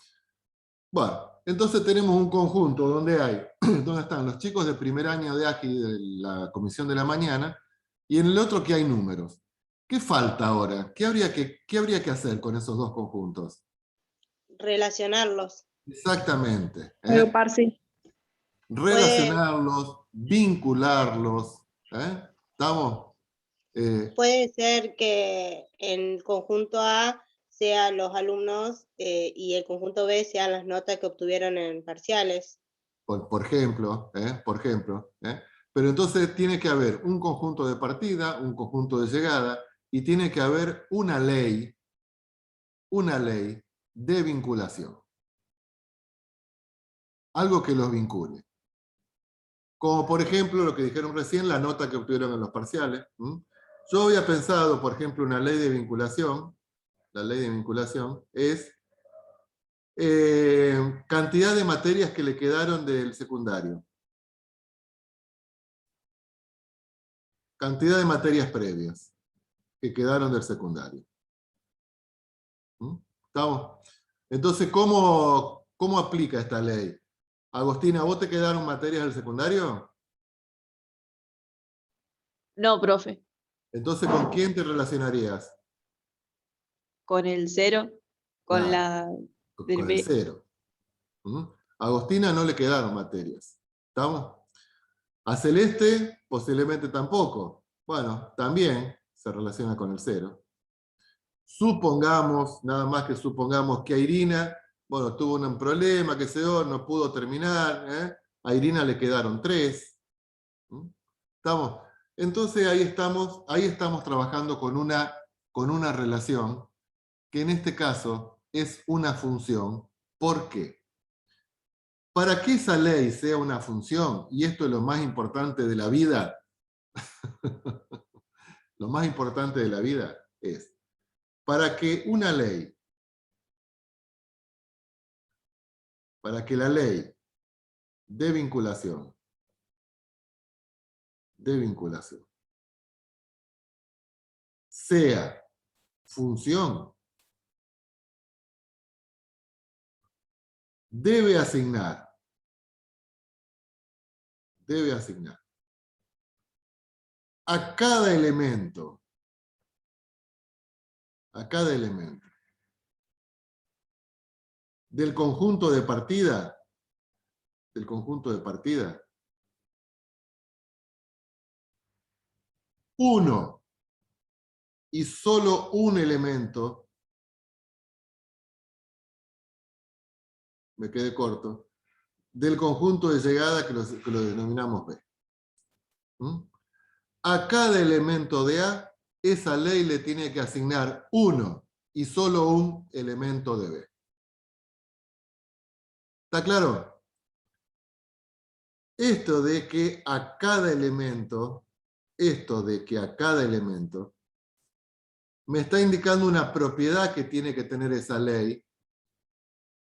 Speaker 1: Bueno, entonces tenemos un conjunto donde donde están los chicos de primer año de AGI de la comisión de la mañana, y en el otro que hay números. ¿Qué falta ahora? ¿Qué habría que hacer con esos dos conjuntos?
Speaker 2: Relacionarlos.
Speaker 1: Exactamente.
Speaker 3: Agruparse.
Speaker 1: Relacionarlos, vincularlos. ¿Estamos?
Speaker 2: Puede ser que en el conjunto A sean los alumnos y el conjunto B sean las notas que obtuvieron en parciales.
Speaker 1: Por ejemplo. Pero entonces tiene que haber un conjunto de partida, un conjunto de llegada, y tiene que haber una ley de vinculación. Algo que los vincule. Como por ejemplo lo que dijeron recién, la nota que obtuvieron en los parciales. Yo había pensado, por ejemplo, una ley de vinculación. La ley de vinculación es cantidad de materias que le quedaron del secundario. Cantidad de materias previas que quedaron del secundario. ¿Estamos? Entonces, ¿cómo aplica esta ley? Agostina, ¿vos te quedaron materias del secundario?
Speaker 5: No, profe.
Speaker 1: Entonces, ¿con quién te relacionarías?
Speaker 5: Con el 0, con
Speaker 1: Claro,
Speaker 5: la del
Speaker 1: con
Speaker 5: B.
Speaker 1: el 0. A Agostina no le quedaron materias. ¿Estamos? A Celeste posiblemente tampoco. Bueno, también se relaciona con el 0. Supongamos, nada más que supongamos que a Irina, bueno, tuvo un problema, que se dio, no pudo terminar, ¿eh? A Irina le quedaron 3. ¿Estamos? Entonces ahí estamos trabajando con una relación que en este caso es una función. ¿Por qué? Para que esa ley sea una función, y esto es lo más importante de la vida, lo más importante de la vida es, para que una ley, para que la ley de vinculación, sea función, debe asignar a cada elemento del conjunto de partida, uno y solo un elemento, me quedé corto, del conjunto de llegada que lo denominamos B. A cada elemento de A, esa ley le tiene que asignar uno y solo un elemento de B. ¿Está claro? Esto de que a cada elemento, me está indicando una propiedad que tiene que tener esa ley,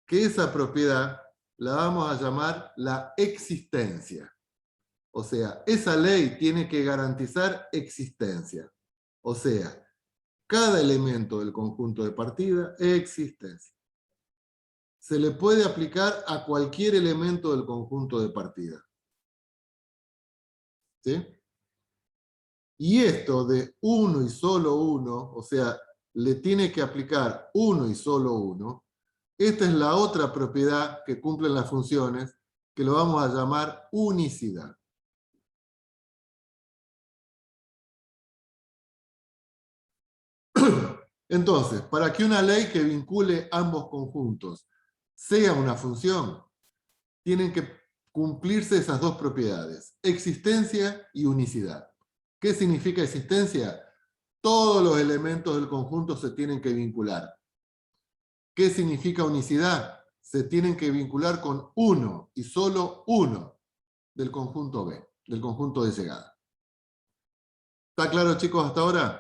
Speaker 1: que esa propiedad la vamos a llamar la existencia. O sea, esa ley tiene que garantizar existencia. O sea, cada elemento del conjunto de partida es existencia. Se le puede aplicar a cualquier elemento del conjunto de partida. ¿Sí? Y esto de uno y solo uno, o sea, le tiene que aplicar uno y solo uno, esta es la otra propiedad que cumplen las funciones, que lo vamos a llamar unicidad. Entonces, para que una ley que vincule ambos conjuntos sea una función, tienen que cumplirse esas dos propiedades, existencia y unicidad. ¿Qué significa existencia? Todos los elementos del conjunto se tienen que vincular. ¿Qué significa unicidad? Se tienen que vincular con uno y solo uno del conjunto B, del conjunto de llegada. ¿Está claro, chicos, hasta ahora?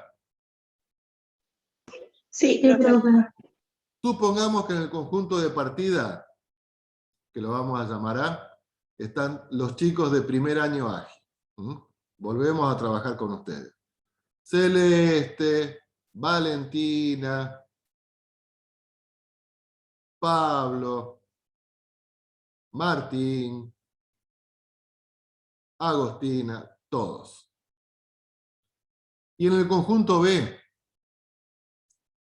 Speaker 3: Sí, profe.
Speaker 1: Supongamos que en el conjunto de partida, que lo vamos a llamar A, están los chicos de primer año ágil. Volvemos a trabajar con ustedes. Celeste, Valentina, Pablo, Martín, Agostina, todos. Y en el conjunto B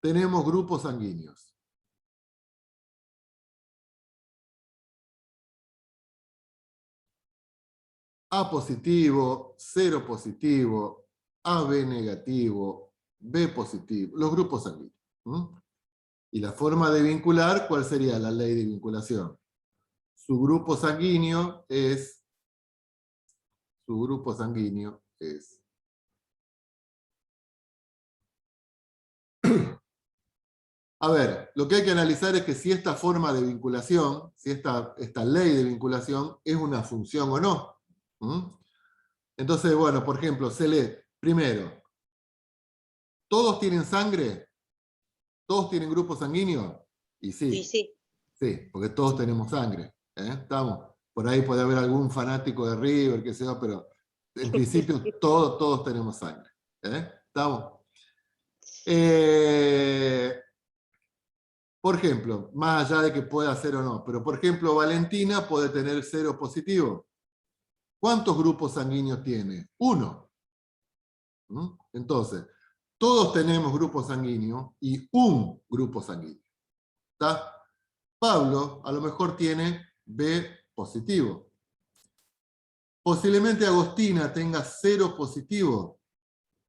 Speaker 1: tenemos grupos sanguíneos. A positivo, 0 positivo, AB negativo, B positivo, los grupos sanguíneos. Y la forma de vincular, ¿cuál sería la ley de vinculación? Su grupo sanguíneo es A ver, lo que hay que analizar es que si esta forma de vinculación, si esta ley de vinculación es una función o no. Entonces, bueno, por ejemplo, se lee, primero, ¿todos tienen sangre? ¿Todos tienen grupo sanguíneo? Y sí. Sí, porque todos tenemos sangre. ¿Estamos? Por ahí puede haber algún fanático de River, qué sé yo, pero en principio todos tenemos sangre. ¿Estamos? Por ejemplo, más allá de que pueda ser o no, pero por ejemplo, Valentina puede tener 0 positivo. ¿Cuántos grupos sanguíneos tiene? 1. Entonces, todos tenemos grupo sanguíneo y un grupo sanguíneo. ¿Está? Pablo a lo mejor tiene B positivo. Posiblemente Agostina tenga 0 positivo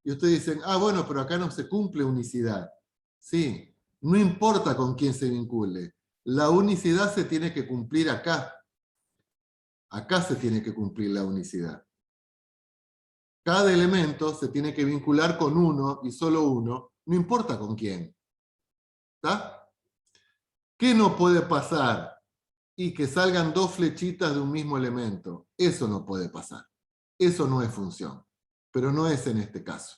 Speaker 1: Y ustedes dicen, ah, bueno, pero acá no se cumple unicidad. Sí, no importa con quién se vincule. La unicidad se tiene que cumplir acá. Acá se tiene que cumplir la unicidad. Cada elemento se tiene que vincular con uno y solo uno, no importa con quién. ¿Está? ¿Qué no puede pasar? Y que salgan dos flechitas de un mismo elemento. Eso no puede pasar. Eso no es función. Pero no es en este caso.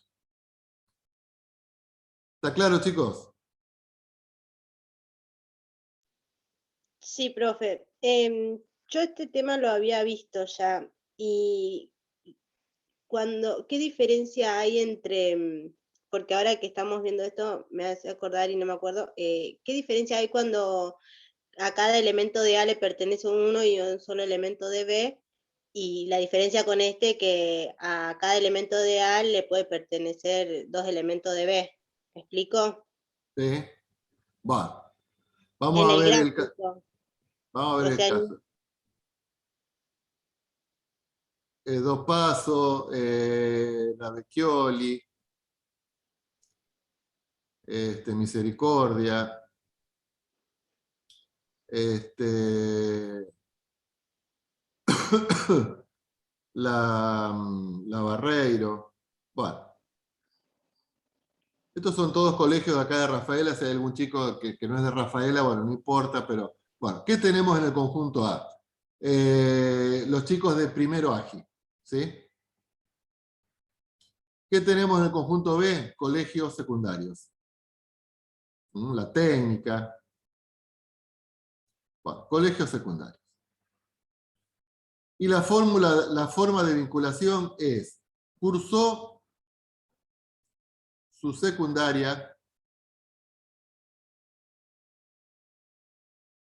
Speaker 1: ¿Está claro, chicos?
Speaker 2: Sí, profe. Yo este tema lo había visto ya. Y ¿qué diferencia hay entre, porque ahora que estamos viendo esto me hace acordar y no me acuerdo, ¿qué diferencia hay cuando a cada elemento de A le pertenece uno y un solo elemento de B? Y la diferencia con este que a cada elemento de A le puede pertenecer dos elementos de B. ¿Me explico?
Speaker 1: Sí. Bueno,
Speaker 2: En
Speaker 1: vamos a
Speaker 2: el
Speaker 1: ver
Speaker 2: gráfico.
Speaker 1: vamos a ver
Speaker 2: O
Speaker 1: el
Speaker 2: sea,
Speaker 1: caso. Dos pasos, la Vecchioli, Misericordia, la Barreiro. Bueno, estos son todos colegios de acá de Rafaela. Si hay algún chico que no es de Rafaela, bueno, no importa, pero bueno, ¿qué tenemos en el conjunto A? Los chicos de primero AGI, ¿sí? ¿Qué tenemos en el conjunto B? Colegios secundarios. La técnica. Bueno, colegios secundarios. Y la forma de vinculación es, cursó su secundaria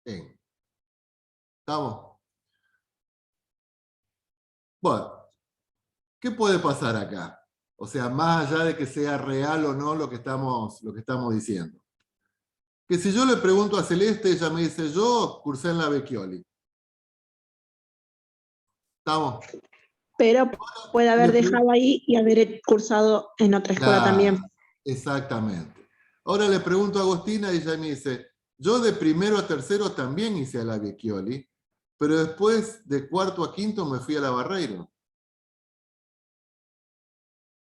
Speaker 1: en. ¿Estamos? Bueno, ¿qué puede pasar acá? O sea, más allá de que sea real o no lo que estamos diciendo. Que si yo le pregunto a Celeste, ella me dice, yo cursé en la Vecchioli. ¿Estamos?
Speaker 3: Pero puede haber
Speaker 1: Le
Speaker 3: dejado ahí y haber cursado en otra escuela también.
Speaker 1: Exactamente. Ahora le pregunto a Agostina y ella me dice, yo de primero a tercero también hice a la Vecchioli, pero después de cuarto a quinto me fui a la Barreiro.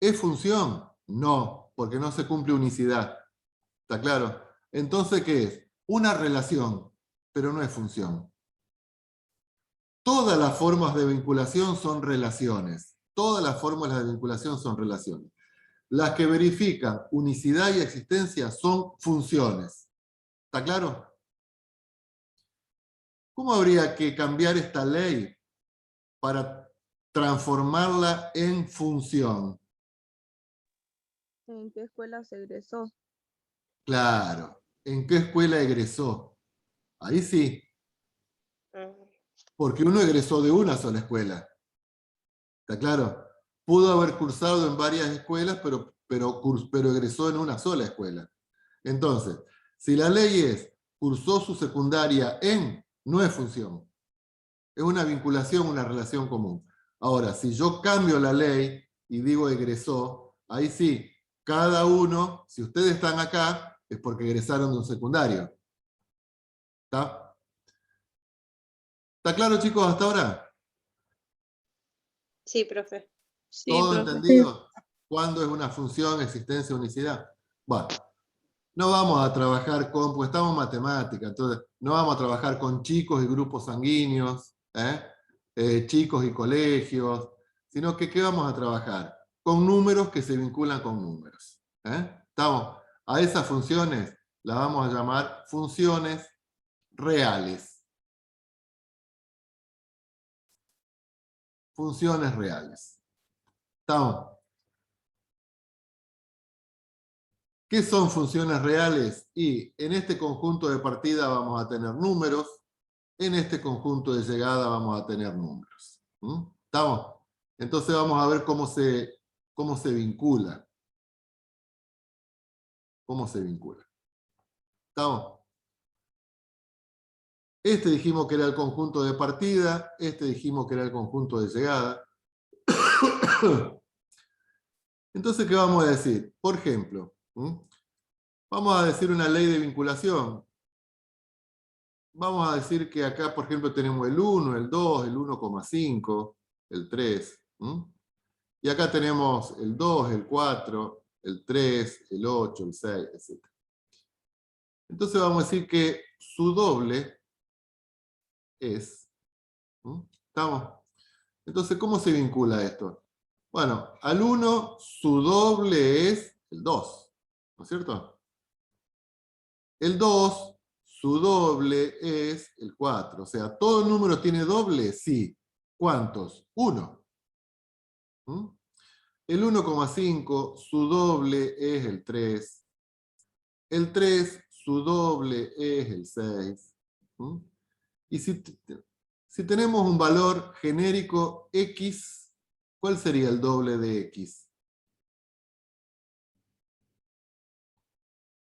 Speaker 1: ¿Es función? No, porque no se cumple unicidad. ¿Está claro? Entonces, ¿qué es? Una relación, pero no es función. Todas las formas de vinculación son relaciones. Todas las fórmulas de vinculación son relaciones. Las que verifican unicidad y existencia son funciones. ¿Está claro? ¿Cómo habría que cambiar esta ley para transformarla en función?
Speaker 6: ¿En qué escuela se egresó?
Speaker 1: Claro. ¿En qué escuela egresó? Ahí sí. Porque uno egresó de una sola escuela. ¿Está claro? Pudo haber cursado en varias escuelas, pero egresó en una sola escuela. Entonces, si la ley es, cursó su secundaria en, no es función. Es una vinculación, una relación común. Ahora, si yo cambio la ley y digo egresó, ahí sí, cada uno, si ustedes están acá, es porque egresaron de un secundario. ¿Está? ¿Está claro, chicos, hasta ahora?
Speaker 2: Sí, profe.
Speaker 5: Sí,
Speaker 1: ¿Todo
Speaker 5: profe.
Speaker 1: entendido? ¿Cuándo es una función, existencia, unicidad? Bueno, no vamos a trabajar porque estamos en matemática, entonces no vamos a trabajar con chicos y grupos sanguíneos, chicos y colegios, sino que ¿qué vamos a trabajar? Con números que se vinculan con números. Estamos, a esas funciones las vamos a llamar funciones reales. Funciones reales. ¿Estamos? ¿Qué son funciones reales? Y en este conjunto de partida vamos a tener números, en este conjunto de llegada vamos a tener números. ¿Estamos? Entonces vamos a ver cómo se vincula. ¿Cómo se vincula? ¿Estamos? Este dijimos que era el conjunto de partida, este dijimos que era el conjunto de llegada. Entonces, ¿qué vamos a decir? Por ejemplo, vamos a decir una ley de vinculación. Vamos a decir que acá, por ejemplo, tenemos el 1, el 2, el 1,5, el 3. Y acá tenemos el 2, el 4, el 3, el 8, el 6, etc. Entonces vamos a decir que su doble es... ¿Estamos? Entonces, ¿cómo se vincula esto? Bueno, al 1 su doble es el 2, ¿no es cierto? El 2, su doble es el 4. O sea, ¿todo número tiene doble? Sí. ¿Cuántos? 1. El 1,5, su doble es el 3. El 3, su doble es el 6. Y si tenemos un valor genérico x, ¿cuál sería el doble de x?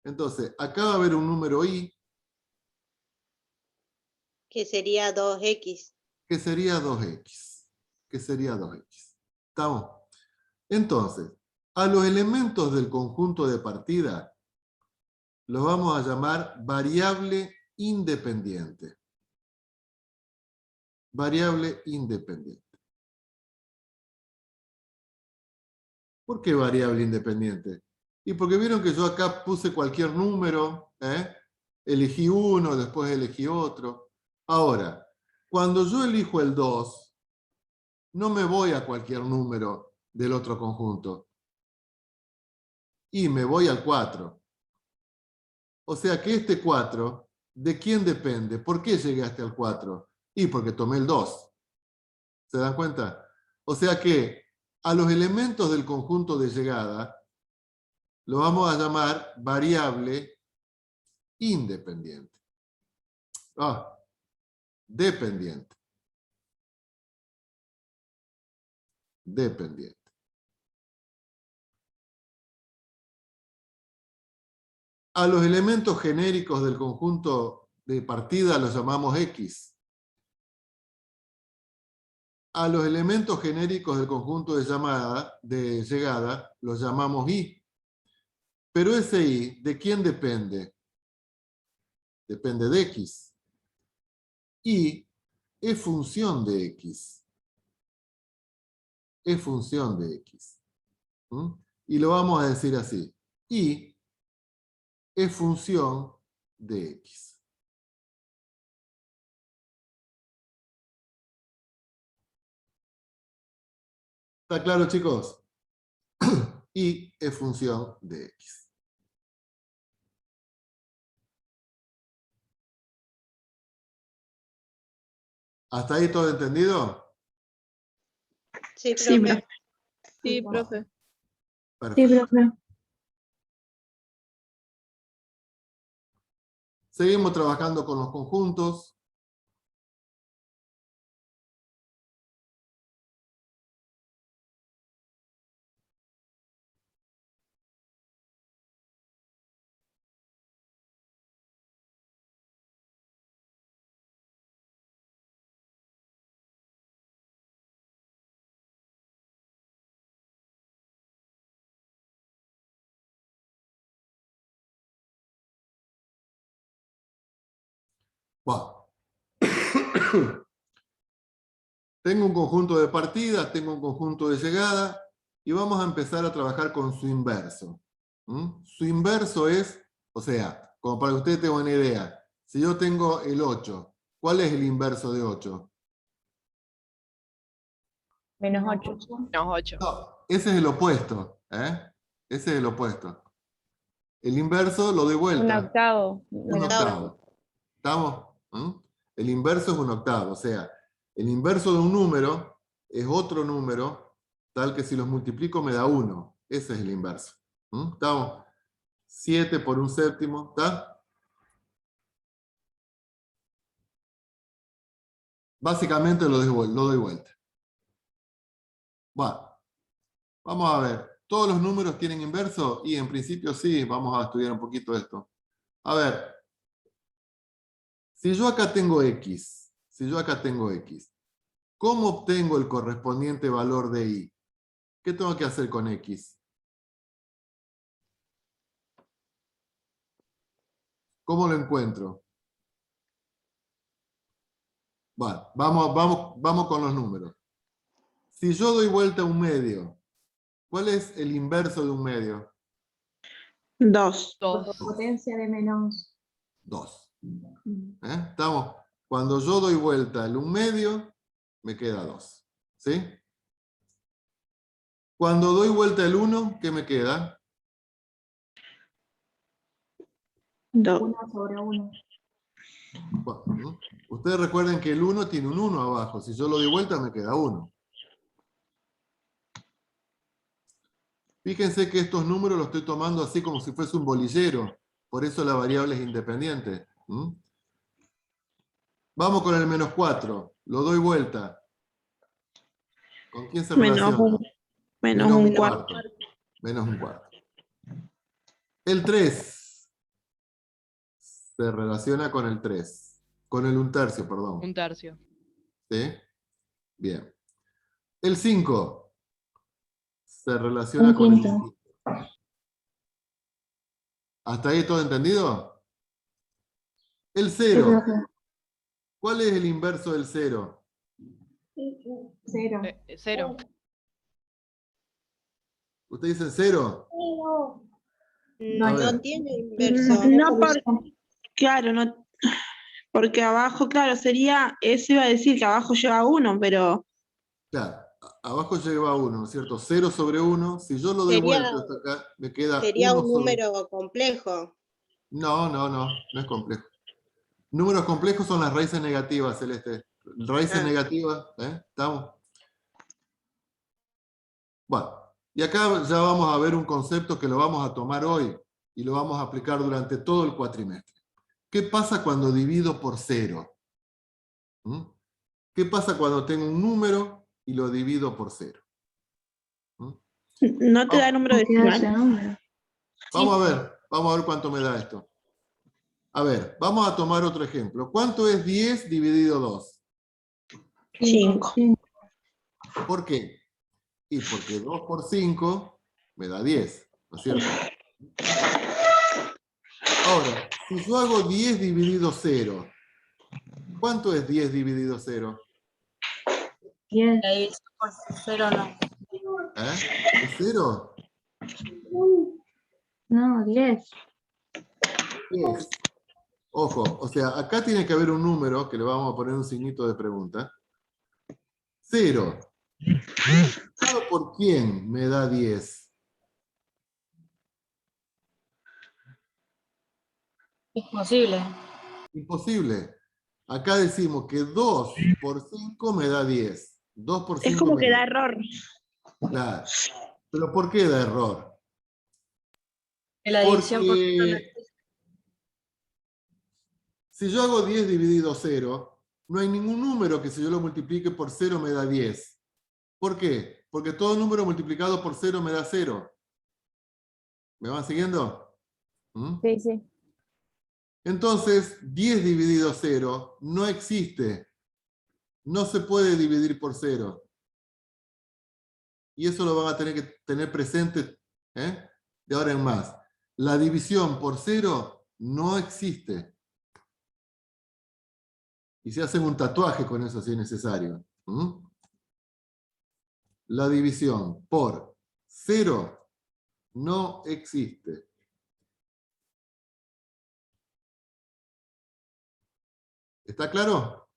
Speaker 1: Entonces, acá va a haber un número i,
Speaker 2: Que sería 2x.
Speaker 1: que sería 2x. Que sería 2x. ¿Estamos? Entonces, a los elementos del conjunto de partida los vamos a llamar variable independiente. Variable independiente. ¿Por qué variable independiente? Y porque vieron que yo acá puse cualquier número, elegí uno, después elegí otro. Ahora, cuando yo elijo el 2, no me voy a cualquier número del otro conjunto. Y me voy al 4. O sea que este 4, ¿de quién depende? ¿Por qué llegué hasta el 4? Y porque tomé el 2. ¿Se dan cuenta? O sea que a los elementos del conjunto de llegada lo vamos a llamar variable independiente. Dependiente. Dependiente. A los elementos genéricos del conjunto de partida los llamamos X. A los elementos genéricos del conjunto de llegada los llamamos Y. Pero ese Y, ¿de quién depende? Depende de X. Y es función de X. Es función de X. Y lo vamos a decir así. Y es función de X. ¿Está claro, chicos? Y es función de X. ¿Hasta ahí todo entendido?
Speaker 2: Sí,
Speaker 3: Sí,
Speaker 2: profe.
Speaker 3: profe.
Speaker 5: Sí, profe.
Speaker 1: Perfecto.
Speaker 3: Sí, profe.
Speaker 1: Seguimos trabajando con los conjuntos. Bueno. Tengo un conjunto de partida, tengo un conjunto de llegada, y vamos a empezar a trabajar con su inverso. Su inverso es, o sea, como para que ustedes tengan una idea, si yo tengo el 8, ¿cuál es el inverso de 8?
Speaker 4: Menos 8.
Speaker 6: Menos 8.
Speaker 1: No, ese es el opuesto. Ese es el opuesto. El inverso lo doy vuelta.
Speaker 4: Un octavo.
Speaker 1: Un octavo. ¿Estamos? El inverso es un octavo. O sea, el inverso de un número es otro número, tal que si los multiplico me da 1. Ese es el inverso. ¿Estamos? 7 por un séptimo. ¿Está? Básicamente lo doy vuelta. Bueno, vamos a ver. ¿Todos los números tienen inverso? Y en principio sí, vamos a estudiar un poquito esto. A ver, si yo acá tengo X, ¿cómo obtengo el correspondiente valor de Y? ¿Qué tengo que hacer con X? ¿Cómo lo encuentro? Bueno, vamos con los números. Si yo doy vuelta a un medio, ¿cuál es el inverso de un medio?
Speaker 3: 2.
Speaker 6: 2.
Speaker 4: Potencia de menos.
Speaker 1: 2. ¿Estamos? Cuando yo doy vuelta al un medio, me queda 2. ¿Sí? Cuando doy vuelta al 1, ¿qué me queda?
Speaker 3: 2.
Speaker 4: 1 sobre 1.
Speaker 1: Bueno, ustedes recuerden que el 1 tiene un 1 abajo. Si yo lo doy vuelta, me queda 1. Fíjense que estos números los estoy tomando así como si fuese un bolillero. Por eso la variable es independiente. Vamos con el menos 4. Lo doy vuelta. ¿Con quién se
Speaker 3: Menos
Speaker 1: relaciona?
Speaker 3: un- menos un cuarto.
Speaker 1: Menos un cuarto. El 3 se relaciona con el 3. Con el 1/3, perdón.
Speaker 6: 1/3.
Speaker 1: ¿Sí? Bien. El 5 se relaciona
Speaker 4: Un
Speaker 1: con el
Speaker 4: quinto.
Speaker 1: quinto. ¿Hasta ahí todo entendido? El 0. ¿Cuál es el inverso del 0?
Speaker 4: 0.
Speaker 6: 0.
Speaker 1: ¿Ustedes dicen 0?
Speaker 2: No,
Speaker 1: A ver.
Speaker 2: no tiene inverso.
Speaker 3: No, claro, no, porque abajo, claro, sería, eso iba a decir que abajo lleva 1, pero
Speaker 1: Claro. Abajo lleva 1, ¿no es cierto? 0 sobre 1. Si yo lo doy
Speaker 2: Sería-
Speaker 1: vuelta hasta acá, me queda
Speaker 2: Sería
Speaker 1: 1
Speaker 2: un
Speaker 1: sobre...
Speaker 2: número complejo.
Speaker 1: No es complejo. Números complejos son las raíces negativas, Celeste. Raíces negativas, ¿eh? ¿Estamos? Bueno, y acá ya vamos a ver un concepto que lo vamos a tomar hoy y lo vamos a aplicar durante todo el cuatrimestre. ¿Qué pasa cuando divido por 0? ¿Qué pasa cuando tengo un número y lo divido por 0?
Speaker 3: no te da número decimal.
Speaker 1: Vamos a ver cuánto me da esto. A ver, vamos a tomar otro ejemplo. ¿Cuánto es 10 dividido 2?
Speaker 3: 5.
Speaker 1: ¿Por qué? Y porque 2 por 5 me da 10, ¿no es cierto? Ahora, si yo hago 10 dividido 0, ¿cuánto es 10 dividido 0?
Speaker 4: 10.
Speaker 7: Ahí por 0 no.
Speaker 1: ¿Es 0?
Speaker 4: No, 10.
Speaker 1: 10. Ojo, o sea, acá tiene que haber un número, que le vamos a poner un signito de pregunta. 0. ¿Multiplicado por quién me da 10?
Speaker 7: Imposible.
Speaker 1: Imposible. Acá decimos que 2 por 5 me da 10. 2 por 5
Speaker 3: Es como
Speaker 1: me
Speaker 3: que
Speaker 1: da
Speaker 3: da error.
Speaker 1: Claro. ¿Pero por qué da error?
Speaker 7: Que la división por cero no
Speaker 1: Porque si yo hago 10 dividido 0, no hay ningún número que si yo lo multiplique por 0 me da 10. ¿Por qué? Porque todo número multiplicado por 0 me da 0. ¿Me van siguiendo?
Speaker 4: Sí, sí.
Speaker 1: Entonces, 10 dividido 0 no existe. No se puede dividir por 0. Y eso lo van a tener que tener presente de ahora en más. La división por 0 no existe. Y se hacen un tatuaje con eso si es necesario. La división por 0 no existe. ¿Está claro?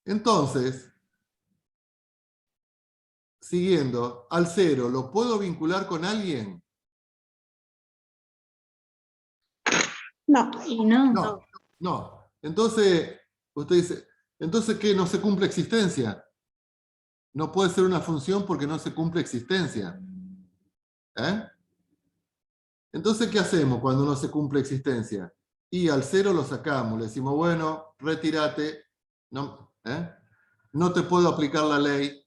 Speaker 1: Entonces, siguiendo, al 0, ¿lo puedo vincular con alguien?
Speaker 3: No.
Speaker 4: Y no.
Speaker 1: No. Entonces, usted dice, ¿entonces qué? ¿No se cumple existencia? No puede ser una función porque no se cumple existencia. Entonces, ¿qué hacemos cuando no se cumple existencia? Y al 0 lo sacamos, le decimos, bueno, retírate, no te puedo aplicar la ley,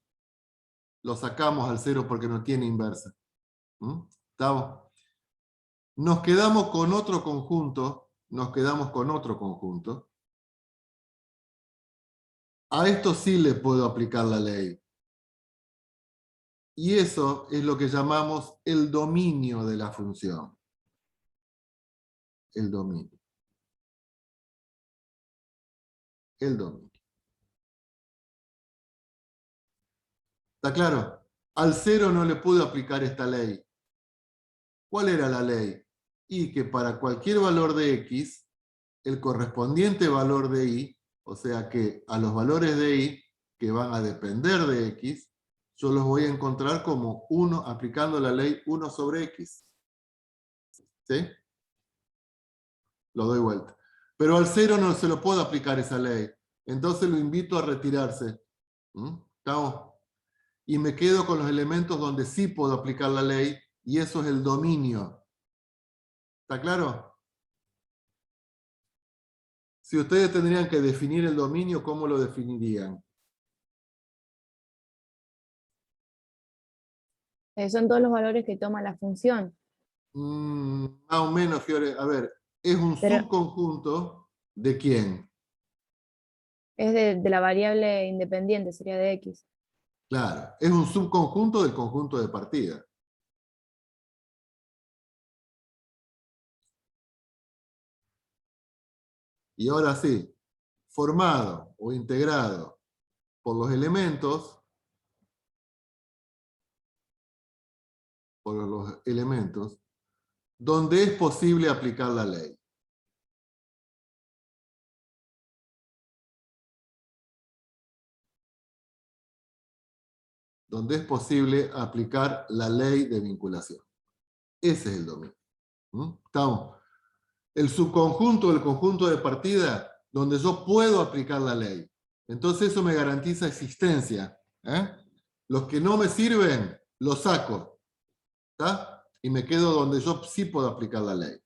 Speaker 1: lo sacamos al 0 porque no tiene inversa. ¿Estamos? Nos quedamos con otro conjunto, A esto sí le puedo aplicar la ley. Y eso es lo que llamamos el dominio de la función. el dominio. El dominio. ¿Está claro? Al 0 no le pude aplicar esta ley. ¿Cuál era la ley? Y que para cualquier valor de x, el correspondiente valor de y, o sea que a los valores de y que van a depender de x, yo los voy a encontrar como 1, aplicando la ley 1 sobre x. ¿Sí? Lo doy vuelta. Pero al 0 no se lo puedo aplicar esa ley. Entonces lo invito a retirarse. ¿Estamos? Y me quedo con los elementos donde sí puedo aplicar la ley, y eso es el dominio. ¿Está claro? Si ustedes tendrían que definir el dominio, ¿cómo lo definirían?
Speaker 4: Son todos los valores que toma la función.
Speaker 1: Más o menos, Fiore. A ver, ¿es un
Speaker 4: Pero-
Speaker 1: subconjunto de quién?
Speaker 4: Es de la variable independiente, sería de x.
Speaker 1: Claro, es un subconjunto del conjunto de partida. Y ahora sí, formado o integrado por los elementos, donde es posible aplicar la ley. Donde es posible aplicar la ley de vinculación. Ese es el dominio. ¿Estamos? El subconjunto del conjunto de partida, donde yo puedo aplicar la ley. Entonces eso me garantiza existencia. Los que no me sirven, los saco. ¿Está? Y me quedo donde yo sí puedo aplicar la ley.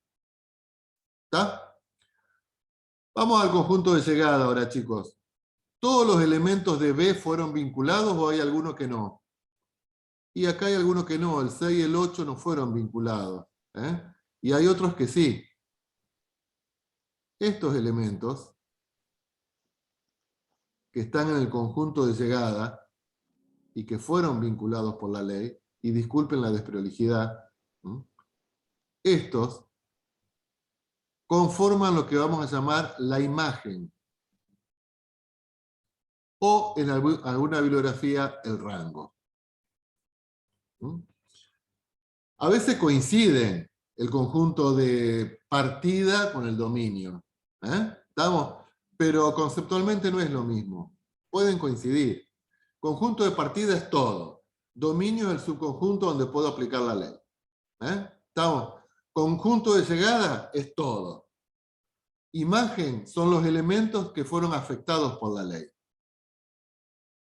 Speaker 1: ¿Está? Vamos al conjunto de llegada ahora, chicos. ¿Todos los elementos de B fueron vinculados o hay algunos que no? Y acá hay algunos que no. El 6 y el 8 no fueron vinculados. Y hay otros que sí. Estos elementos que están en el conjunto de llegada y que fueron vinculados por la ley, y disculpen la desprolijidad, estos conforman lo que vamos a llamar la imagen, o en alguna bibliografía el rango. A veces coinciden el conjunto de partida con el dominio. ¿Estamos? Pero conceptualmente no es lo mismo. Pueden coincidir. Conjunto de partida es todo. Dominio es el subconjunto donde puedo aplicar la ley. ¿Estamos? Conjunto de llegada es todo. Imagen son los elementos que fueron afectados por la ley.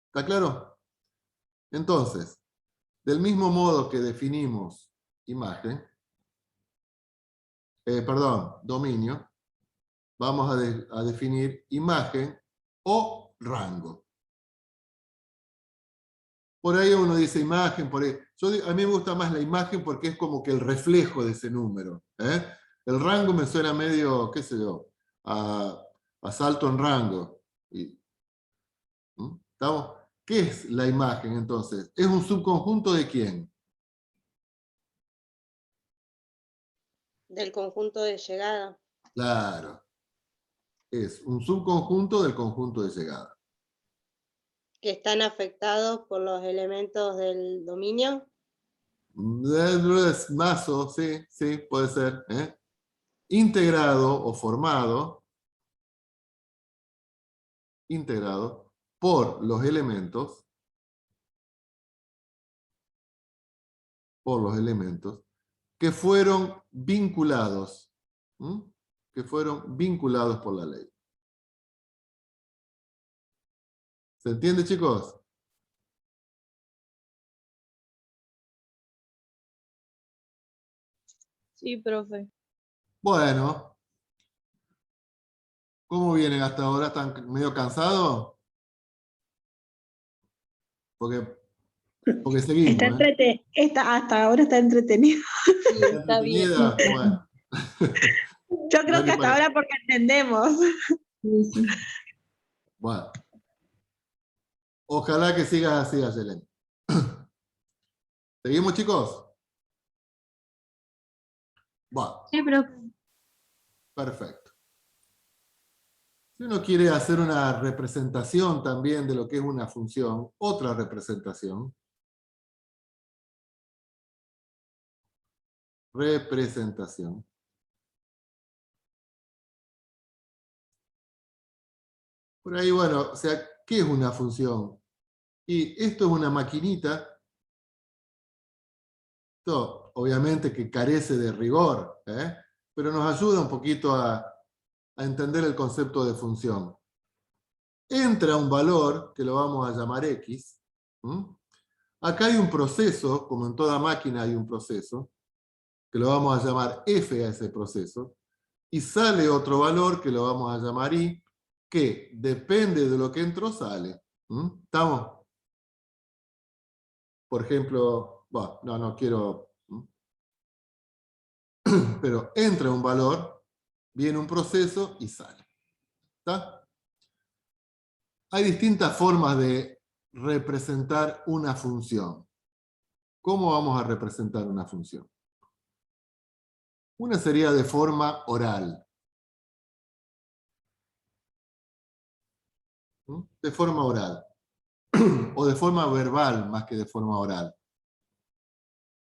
Speaker 1: ¿Está claro? Entonces, del mismo modo que definimos imagen, dominio, vamos a definir imagen o rango. Por ahí uno dice imagen, por ahí. A mí me gusta más la imagen porque es como que el reflejo de ese número. El rango me suena medio, qué sé yo, a salto en rango. ¿Estamos? ¿Qué es la imagen entonces? ¿Es un subconjunto de quién?
Speaker 2: Del conjunto de llegada.
Speaker 1: Claro. Es un subconjunto del conjunto de llegada.
Speaker 2: Que están afectados por los elementos del dominio.
Speaker 1: Mazo, sí, puede ser. Integrado o formado. Integrado por los elementos. Que fueron vinculados. Que fueron vinculados por la ley. ¿Se entiende, chicos?
Speaker 7: Sí, profe.
Speaker 1: Bueno. ¿Cómo vienen hasta ahora? ¿Están medio cansados? Porque seguimos.
Speaker 3: Hasta ahora está entretenido.
Speaker 5: Sí, está bien.
Speaker 1: ¿Entretenida? Bueno.
Speaker 3: Yo creo que hasta ahora porque entendemos.
Speaker 1: Bueno. Ojalá que sigas así, Ayelen. ¿Seguimos, chicos? Bueno.
Speaker 7: Sí, profe.
Speaker 1: Perfecto. Si uno quiere hacer una representación también de lo que es una función, otra representación, por ahí, bueno, o sea, ¿qué es una función? Y esto es una maquinita, esto obviamente que carece de rigor, pero nos ayuda un poquito a entender el concepto de función. Entra un valor, que lo vamos a llamar X. Acá hay un proceso, como en toda máquina hay un proceso, que lo vamos a llamar F a ese proceso, y sale otro valor que lo vamos a llamar Y, que depende de lo que entró, sale. ¿Estamos? Por ejemplo, bueno, no quiero... Pero entra un valor, viene un proceso y sale. ¿Está? Hay distintas formas de representar una función. ¿Cómo vamos a representar una función? Una sería de forma oral. De forma oral. O de forma verbal, más que de forma oral.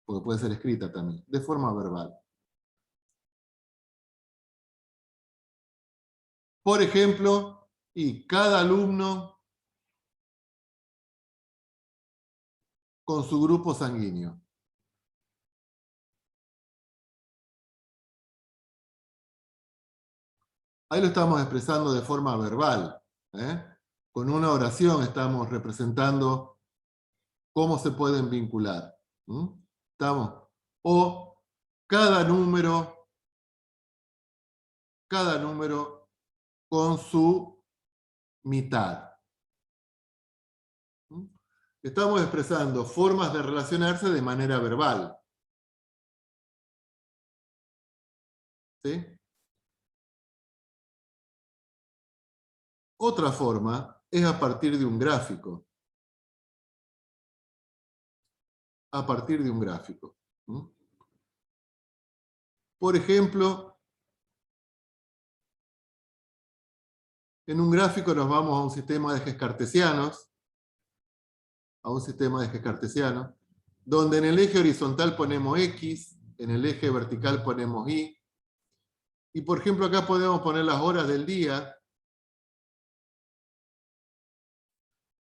Speaker 1: Porque puede ser escrita también. De forma verbal. Por ejemplo, y cada alumno con su grupo sanguíneo. Ahí lo estamos expresando de forma verbal. Con una oración estamos representando cómo se pueden vincular. ¿Estamos? O cada número con su mitad. Estamos expresando formas de relacionarse de manera verbal. ¿Sí? Otra forma es a partir de un gráfico. A partir de un gráfico. Por ejemplo, en un gráfico nos vamos a un sistema de ejes cartesianos, donde en el eje horizontal ponemos X, en el eje vertical ponemos Y, y por ejemplo acá podemos poner las horas del día,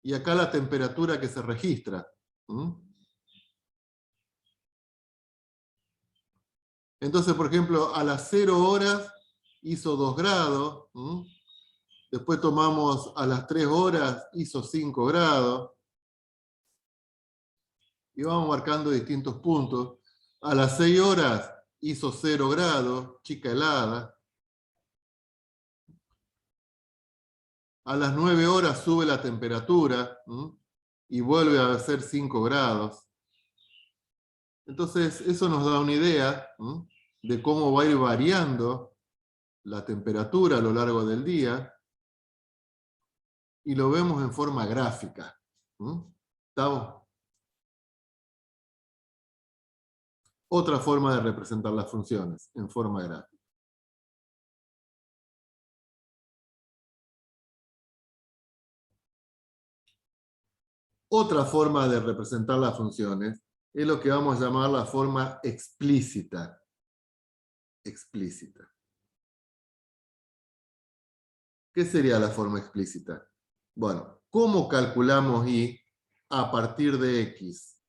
Speaker 1: y acá la temperatura que se registra. Entonces, por ejemplo, a las 0 horas hizo 2 grados, después tomamos a las 3 horas, hizo 5 grados, y vamos marcando distintos puntos. A las 6 horas hizo 0 grados, chica helada. A las 9 horas sube la temperatura y vuelve a ser 5 grados. Entonces, eso nos da una idea de cómo va a ir variando la temperatura a lo largo del día, y lo vemos en forma gráfica. ¿Estamos? Otra forma de representar las funciones, en forma gráfica. Otra forma de representar las funciones es lo que vamos a llamar la forma explícita. Explícita. ¿Qué sería la forma explícita? Bueno, ¿cómo calculamos Y a partir de X?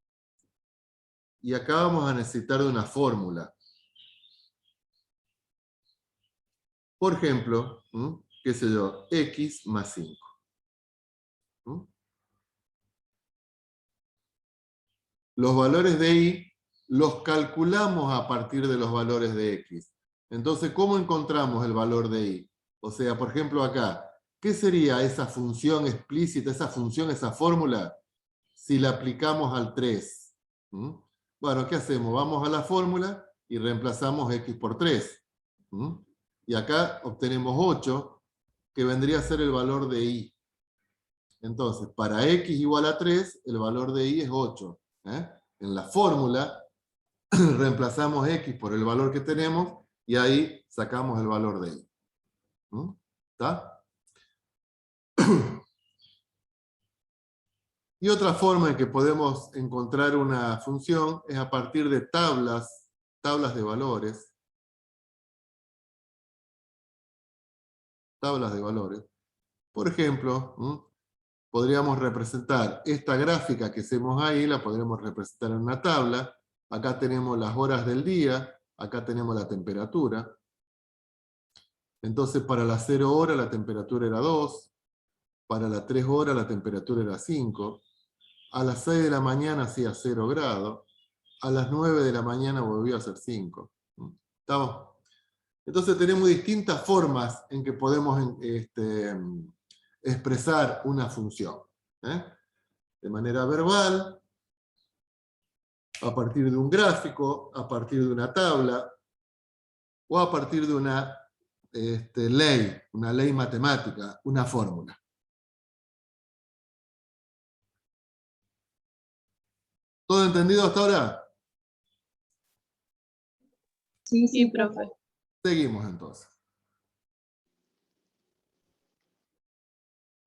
Speaker 1: Y acá vamos a necesitar de una fórmula. Por ejemplo, qué sé yo, X más 5. Los valores de Y los calculamos a partir de los valores de X. Entonces, ¿cómo encontramos el valor de Y? O sea, por ejemplo acá, ¿qué sería esa función explícita, esa fórmula, si la aplicamos al 3? Bueno, ¿qué hacemos? Vamos a la fórmula y reemplazamos X por 3. Y acá obtenemos 8, que vendría a ser el valor de Y. Entonces, para X igual a 3, el valor de Y es 8. En la fórmula reemplazamos X por el valor que tenemos y ahí sacamos el valor de I. ¿Está? Y otra forma en que podemos encontrar una función es a partir de tablas de valores. Tablas de valores. Por ejemplo, podríamos representar esta gráfica que hacemos ahí, la podríamos representar en una tabla. Acá tenemos las horas del día, acá tenemos la temperatura. Entonces para las 0 horas la temperatura era 2, para las 3 horas la temperatura era 5, a las 6 de la mañana hacía 0 grados, a las 9 de la mañana volvió a ser 5. ¿Estamos? Entonces tenemos distintas formas en que podemos expresar una función. De manera verbal, a partir de un gráfico, a partir de una tabla, o a partir de una ley matemática, una fórmula. ¿Todo entendido hasta ahora?
Speaker 5: Sí,
Speaker 7: Sí, profe.
Speaker 1: Seguimos entonces.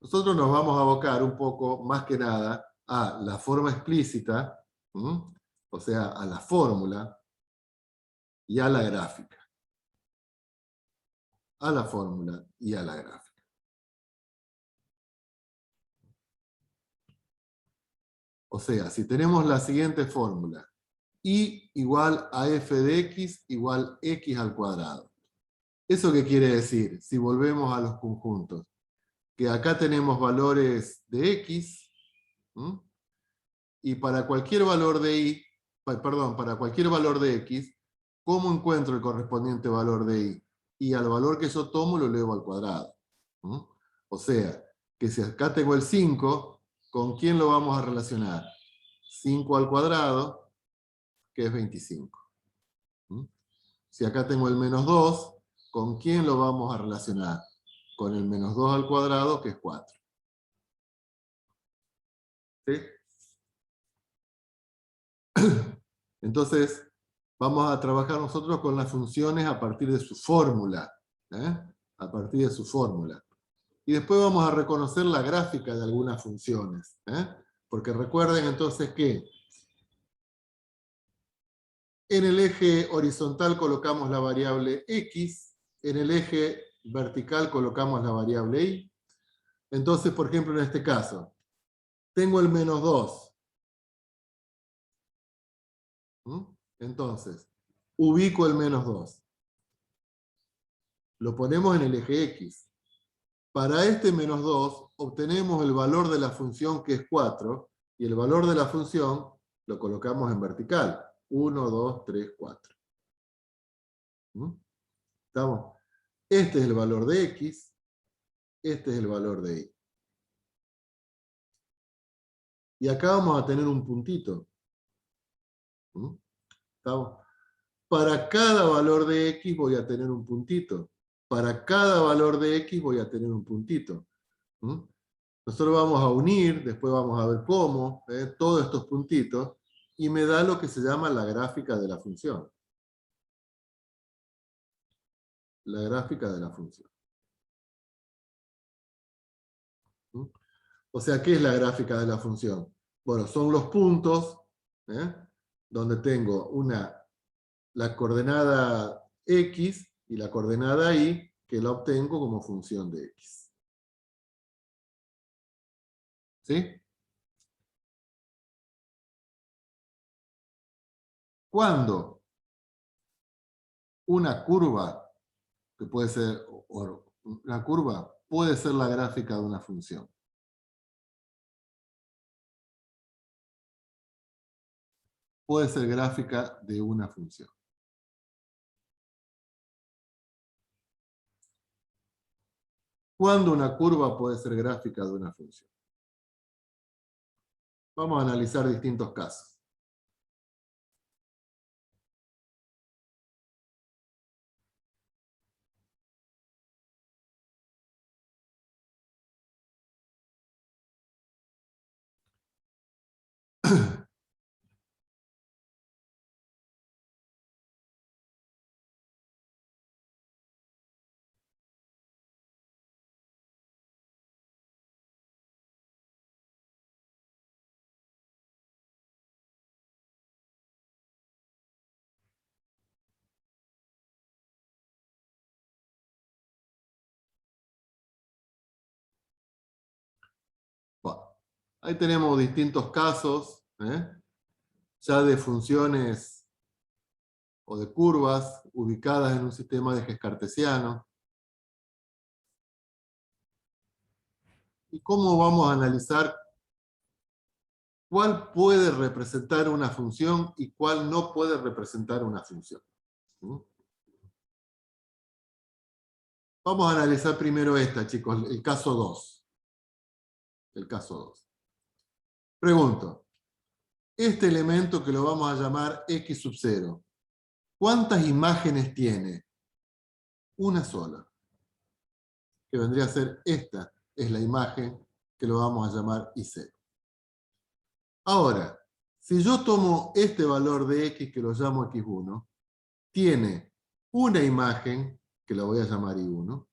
Speaker 1: Nosotros nos vamos a abocar un poco, más que nada, a la forma explícita, o sea, a la fórmula y a la gráfica. A la fórmula y a la gráfica. O sea, si tenemos la siguiente fórmula, y igual a f de x igual x al cuadrado. ¿Eso qué quiere decir? Si volvemos a los conjuntos. Que acá tenemos valores de x, y para cualquier valor de y, perdón, para cualquier valor de x, ¿cómo encuentro el correspondiente valor de y? Y al valor que yo tomo lo elevo al cuadrado. O sea, que si acá tengo el 5, ¿con quién lo vamos a relacionar? 5 al cuadrado, que es 25. Si acá tengo el menos 2, ¿con quién lo vamos a relacionar? Con el menos 2 al cuadrado, que es 4. ¿Sí? Entonces, vamos a trabajar nosotros con las funciones a partir de su fórmula. A partir de su fórmula. Y después vamos a reconocer la gráfica de algunas funciones. Porque recuerden entonces que en el eje horizontal colocamos la variable x, en el eje vertical colocamos la variable y. Entonces, por ejemplo, en este caso, tengo el menos 2. Entonces, ubico el menos 2. Lo ponemos en el eje x. Para este menos 2, obtenemos el valor de la función que es 4, y el valor de la función lo colocamos en vertical. 1, 2, 3, 4. ¿Estamos? Este es el valor de x, este es el valor de y. Y acá vamos a tener un puntito. ¿Estamos? Para cada valor de x voy a tener un puntito. Para cada valor de x voy a tener un puntito. Nosotros vamos a unir, después vamos a ver cómo, todos estos puntitos, y me da lo que se llama la gráfica de la función. La gráfica de la función. O sea, ¿qué es la gráfica de la función? Bueno, son los puntos, donde tengo la coordenada x y la coordenada y, que la obtengo como función de x. ¿Sí? Cuando una curva, que puede ser, una curva puede ser la gráfica de una función. Puede ser gráfica de una función. ¿Cuándo una curva puede ser gráfica de una función? Vamos a analizar distintos casos. Ahí tenemos distintos casos, ya de funciones o de curvas ubicadas en un sistema de ejes cartesianos. ¿Y cómo vamos a analizar cuál puede representar una función y cuál no puede representar una función? Vamos a analizar primero esta, chicos, el caso 2. El caso 2. Pregunto, este elemento que lo vamos a llamar x sub 0, ¿cuántas imágenes tiene? Una sola, que vendría a ser esta, es la imagen que lo vamos a llamar I0. Ahora, si yo tomo este valor de x que lo llamo x1, tiene una imagen, que la voy a llamar I1,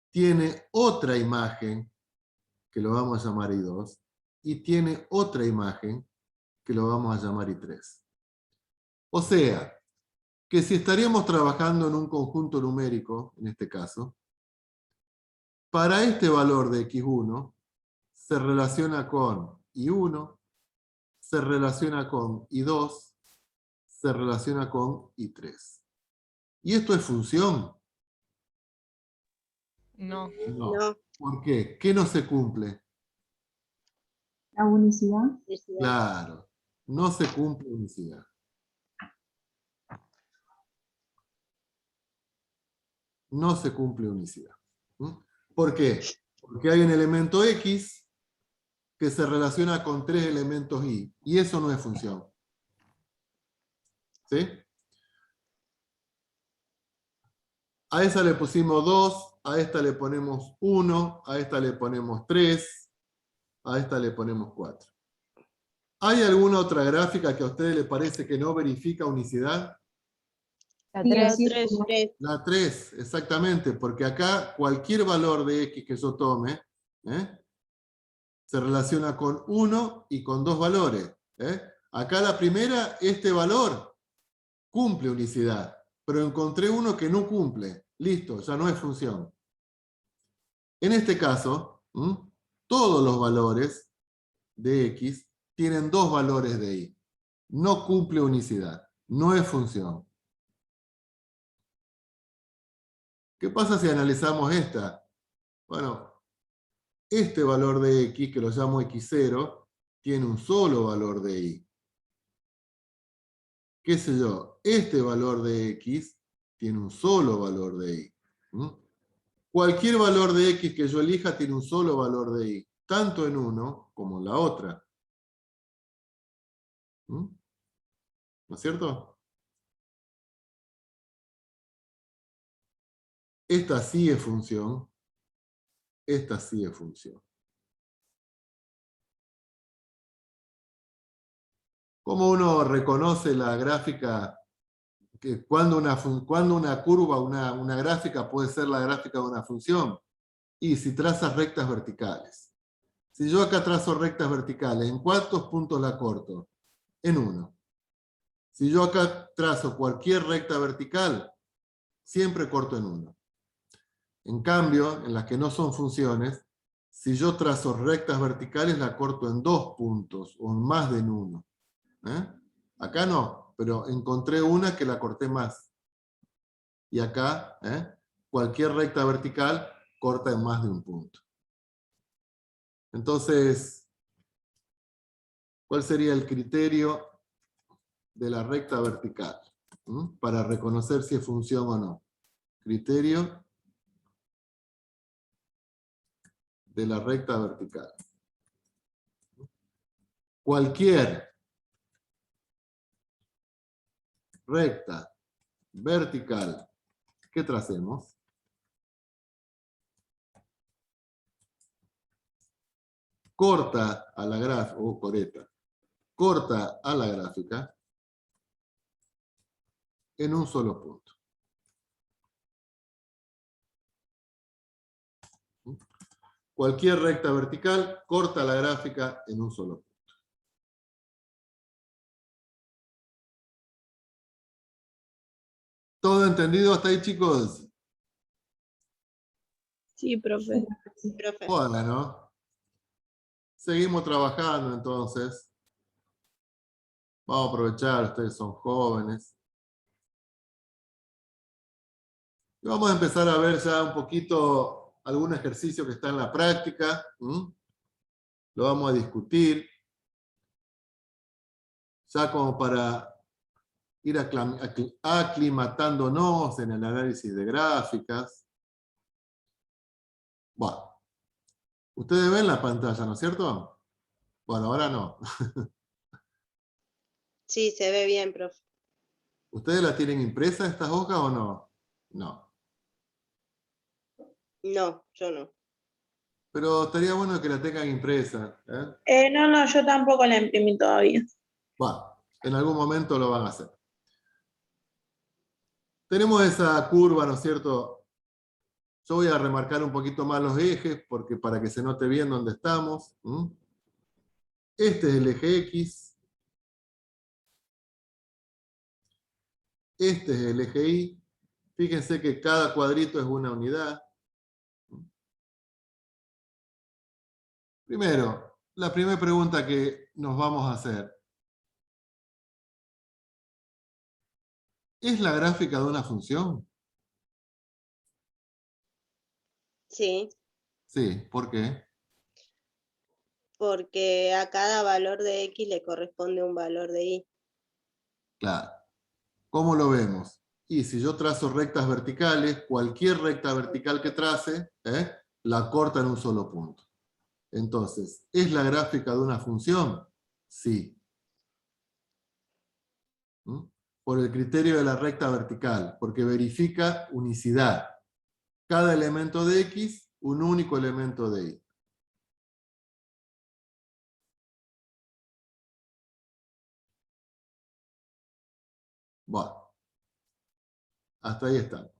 Speaker 1: tiene otra imagen, que lo vamos a llamar I2, y tiene otra imagen, que lo vamos a llamar I3. O sea, que si estaríamos trabajando en un conjunto numérico, en este caso, para este valor de x1, se relaciona con I1, se relaciona con I2, se relaciona con I3. ¿Y esto es función?
Speaker 7: No.
Speaker 1: No.
Speaker 2: No.
Speaker 1: ¿Por qué? ¿Qué no se cumple?
Speaker 3: La unicidad.
Speaker 1: Claro, no se cumple unicidad. No se cumple unicidad. ¿Por qué? Porque hay un elemento X que se relaciona con 3 elementos Y, y eso no es función. ¿Sí? A esa le pusimos 2, a esta le ponemos 1, a esta le ponemos 3, a esta le ponemos 4. ¿Hay alguna otra gráfica que a ustedes les parece que no verifica unicidad?
Speaker 4: La
Speaker 3: Sí,
Speaker 4: 3.
Speaker 3: así es.
Speaker 2: 3.
Speaker 1: La 3, exactamente, porque acá cualquier valor de X que yo tome, se relaciona con 1 y con 2 valores. Acá la primera, este valor cumple unicidad, pero encontré uno que no cumple. Listo, ya no es función. En este caso, todos los valores de X tienen 2 valores de Y. No cumple unicidad, no es función. ¿Qué pasa si analizamos esta? Bueno, este valor de X, que lo llamo X0, tiene un solo valor de Y. ¿Qué sé yo? Este valor de X tiene un solo valor de Y. Cualquier valor de X que yo elija tiene un solo valor de Y, tanto en uno como en la otra. ¿No es cierto? Esta sí es función. Esta sí es función. ¿Cómo uno reconoce la gráfica? Que cuando una curva, una gráfica puede ser la gráfica de una función. Y si trazas rectas verticales. Si yo acá trazo rectas verticales, ¿en cuántos puntos la corto? En 1. Si yo acá trazo cualquier recta vertical, siempre corto en 1. En cambio, en las que no son funciones, si yo trazo rectas verticales, la corto en 2 puntos, o en más de en 1. Acá no, pero encontré una que la corté más. Y acá, cualquier recta vertical corta en más de un punto. Entonces, ¿cuál sería el criterio de la recta vertical? Para reconocer si es función o no. Criterio de la recta vertical. Cualquier recta vertical que tracemos corta a la gráfica, corta a la gráfica en un solo punto. Cualquier recta vertical corta la gráfica en un solo punto. ¿Todo entendido hasta ahí, chicos?
Speaker 3: Sí, profe.
Speaker 2: Profe.
Speaker 1: Hola, ¿no? seguimos trabajando entonces. Vamos a aprovechar, ustedes son jóvenes. Y vamos a empezar a ver ya un poquito algún ejercicio que está en la práctica. Lo vamos a discutir. Ya como para ir aclimatándonos en el análisis de gráficas. Bueno, ustedes ven la pantalla, ¿no es cierto? Bueno, ahora no.
Speaker 2: Sí, se ve bien, profe.
Speaker 1: ¿Ustedes la tienen impresa estas hojas o no? No.
Speaker 2: No, yo no.
Speaker 1: Pero estaría bueno que la tengan impresa. ¿Eh?
Speaker 3: No, yo tampoco la imprimí todavía.
Speaker 1: Bueno, en algún momento lo van a hacer. Tenemos esa curva, ¿no es cierto? Yo voy a remarcar un poquito más los ejes, porque para que se note bien dónde estamos. Este es el eje X. Este es el eje Y. Fíjense que cada cuadrito es una unidad. Primero, la primera pregunta que nos vamos a hacer. ¿Es la gráfica de una función?
Speaker 2: Sí,
Speaker 1: Sí, ¿por qué?
Speaker 2: porque a cada valor de X le corresponde un valor de Y.
Speaker 1: Claro. ¿Cómo lo vemos? Y si yo trazo rectas verticales, cualquier recta vertical que trace, la corta en un solo punto. Entonces, ¿es la gráfica de una función? Sí. Por el criterio de la recta vertical, porque verifica unicidad. Cada elemento de X, un único elemento de Y. Bueno, hasta ahí estamos.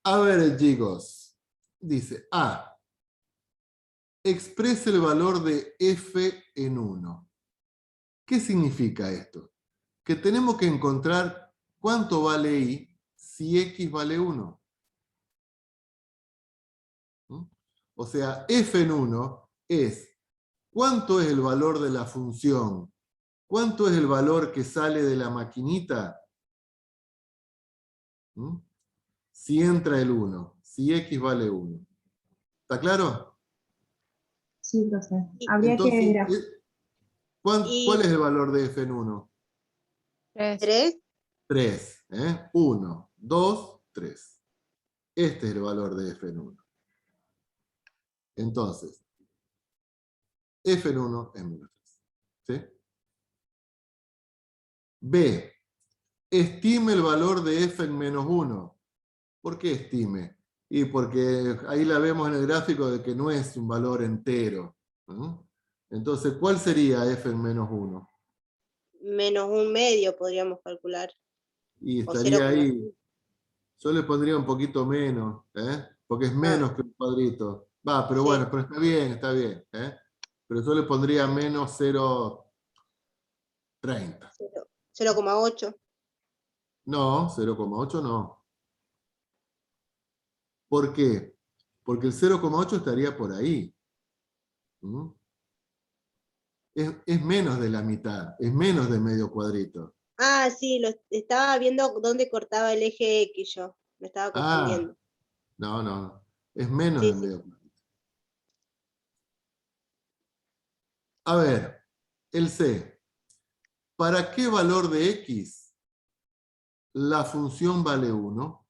Speaker 1: A ver, chicos. Dice A. Expresa el valor de f en 1. ¿Qué significa esto? Que tenemos que encontrar cuánto vale y si x vale 1. O sea, f en 1 es cuánto es el valor de la función, cuánto es el valor que sale de la maquinita si entra el 1, si x vale 1. ¿Está claro?
Speaker 4: Sí, profe.
Speaker 2: Y-
Speaker 4: Habría
Speaker 1: Entonces,
Speaker 4: que...
Speaker 1: ¿cuál es el valor de f en 1?
Speaker 2: 3,
Speaker 1: 3. 1, 2, 3. Este es el valor de f en 1. Entonces, f en 1 es menos 3. ¿Sí? B. Estime el valor de f en menos 1. ¿Por qué estime? Y porque ahí la vemos en el gráfico de que no es un valor entero. Entonces, ¿cuál sería f en menos 1?
Speaker 2: menos un medio podríamos calcular.
Speaker 1: Y
Speaker 2: O
Speaker 1: estaría ahí.
Speaker 2: 0,5.
Speaker 1: Yo le pondría un poquito menos, porque es menos que un cuadrito. Va, pero
Speaker 2: Sí.
Speaker 1: bueno, pero está bien, está bien. Pero yo le pondría menos 0,30.
Speaker 2: 0,8.
Speaker 1: No, 0,8 no. ¿Por qué? Porque el 0,8 estaría por ahí. Es menos de la mitad, es menos de medio cuadrito.
Speaker 2: Ah, sí, estaba viendo dónde cortaba el eje X yo. Me estaba confundiendo.
Speaker 1: Ah, no. Es menos
Speaker 2: Sí,
Speaker 1: de
Speaker 2: sí.
Speaker 1: medio cuadrito. A ver, el C. ¿Para qué valor de X la función vale 1?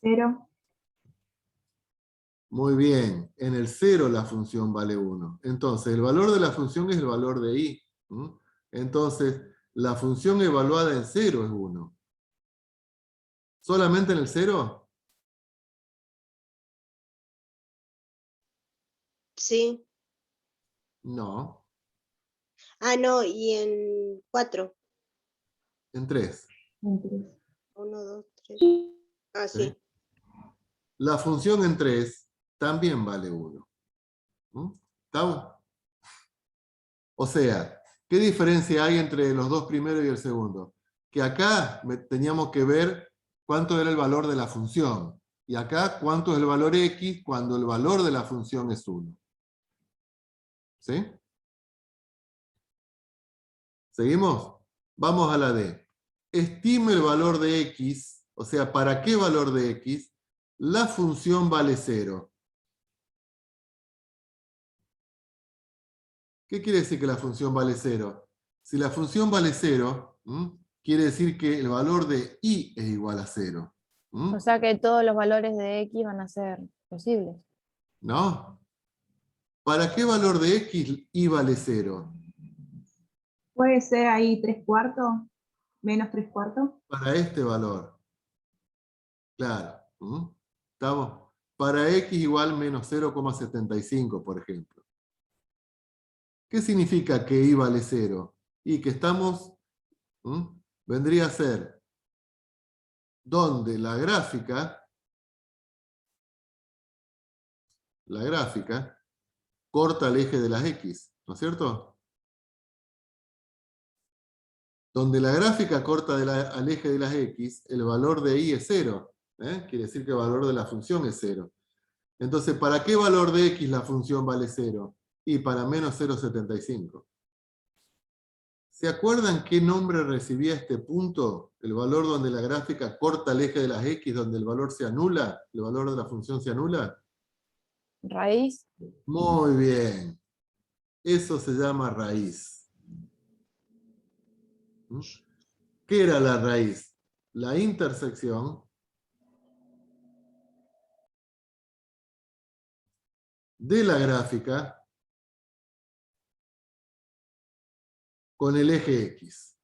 Speaker 4: 0.
Speaker 1: Muy bien, en el 0 la función vale 1. Entonces, el valor de la función es el valor de y. Entonces, la función evaluada en 0 es 1. ¿Solamente en el 0?
Speaker 2: Sí.
Speaker 1: No,
Speaker 2: Ah, no, y en 4.
Speaker 1: en 3.
Speaker 2: 1, 2, 3. Ah,
Speaker 1: ¿Sí?
Speaker 2: sí.
Speaker 1: La función en 3 también vale 1. ¿Está? O sea, ¿qué diferencia hay entre los dos primeros y el segundo? Que acá teníamos que ver cuánto era el valor de la función. Y acá, ¿cuánto es el valor x cuando el valor de la función es 1? ¿Sí? ¿Seguimos? Vamos a la D. Estime el valor de x, o sea, ¿para qué valor de x? La función vale 0. ¿Qué quiere decir que la función vale 0? Si la función vale 0, quiere decir que el valor de y es igual a 0.
Speaker 4: O sea que todos los valores de x van a ser posibles.
Speaker 1: ¿No? ¿Para qué valor de x y vale 0?
Speaker 6: Puede ser ahí 3/4, menos 3/4.
Speaker 1: Para este valor. Claro. ¿Estamos? Para x igual menos 0,75, por ejemplo. ¿Qué significa que y vale 0? Y que estamos, vendría a ser donde la gráfica corta el eje de las x, ¿no es cierto? Donde la gráfica corta al eje de las x, el valor de y es 0. Quiere decir que el valor de la función es 0. Entonces, ¿para qué valor de x la función vale 0? Y para menos 0,75. ¿Se acuerdan qué nombre recibía este punto? El valor donde la gráfica corta el eje de las x, donde el valor se anula, el valor de la función se anula.
Speaker 4: Raíz.
Speaker 1: Muy bien. Eso se llama raíz. ¿Qué era la raíz? La intersección de la gráfica con el eje X.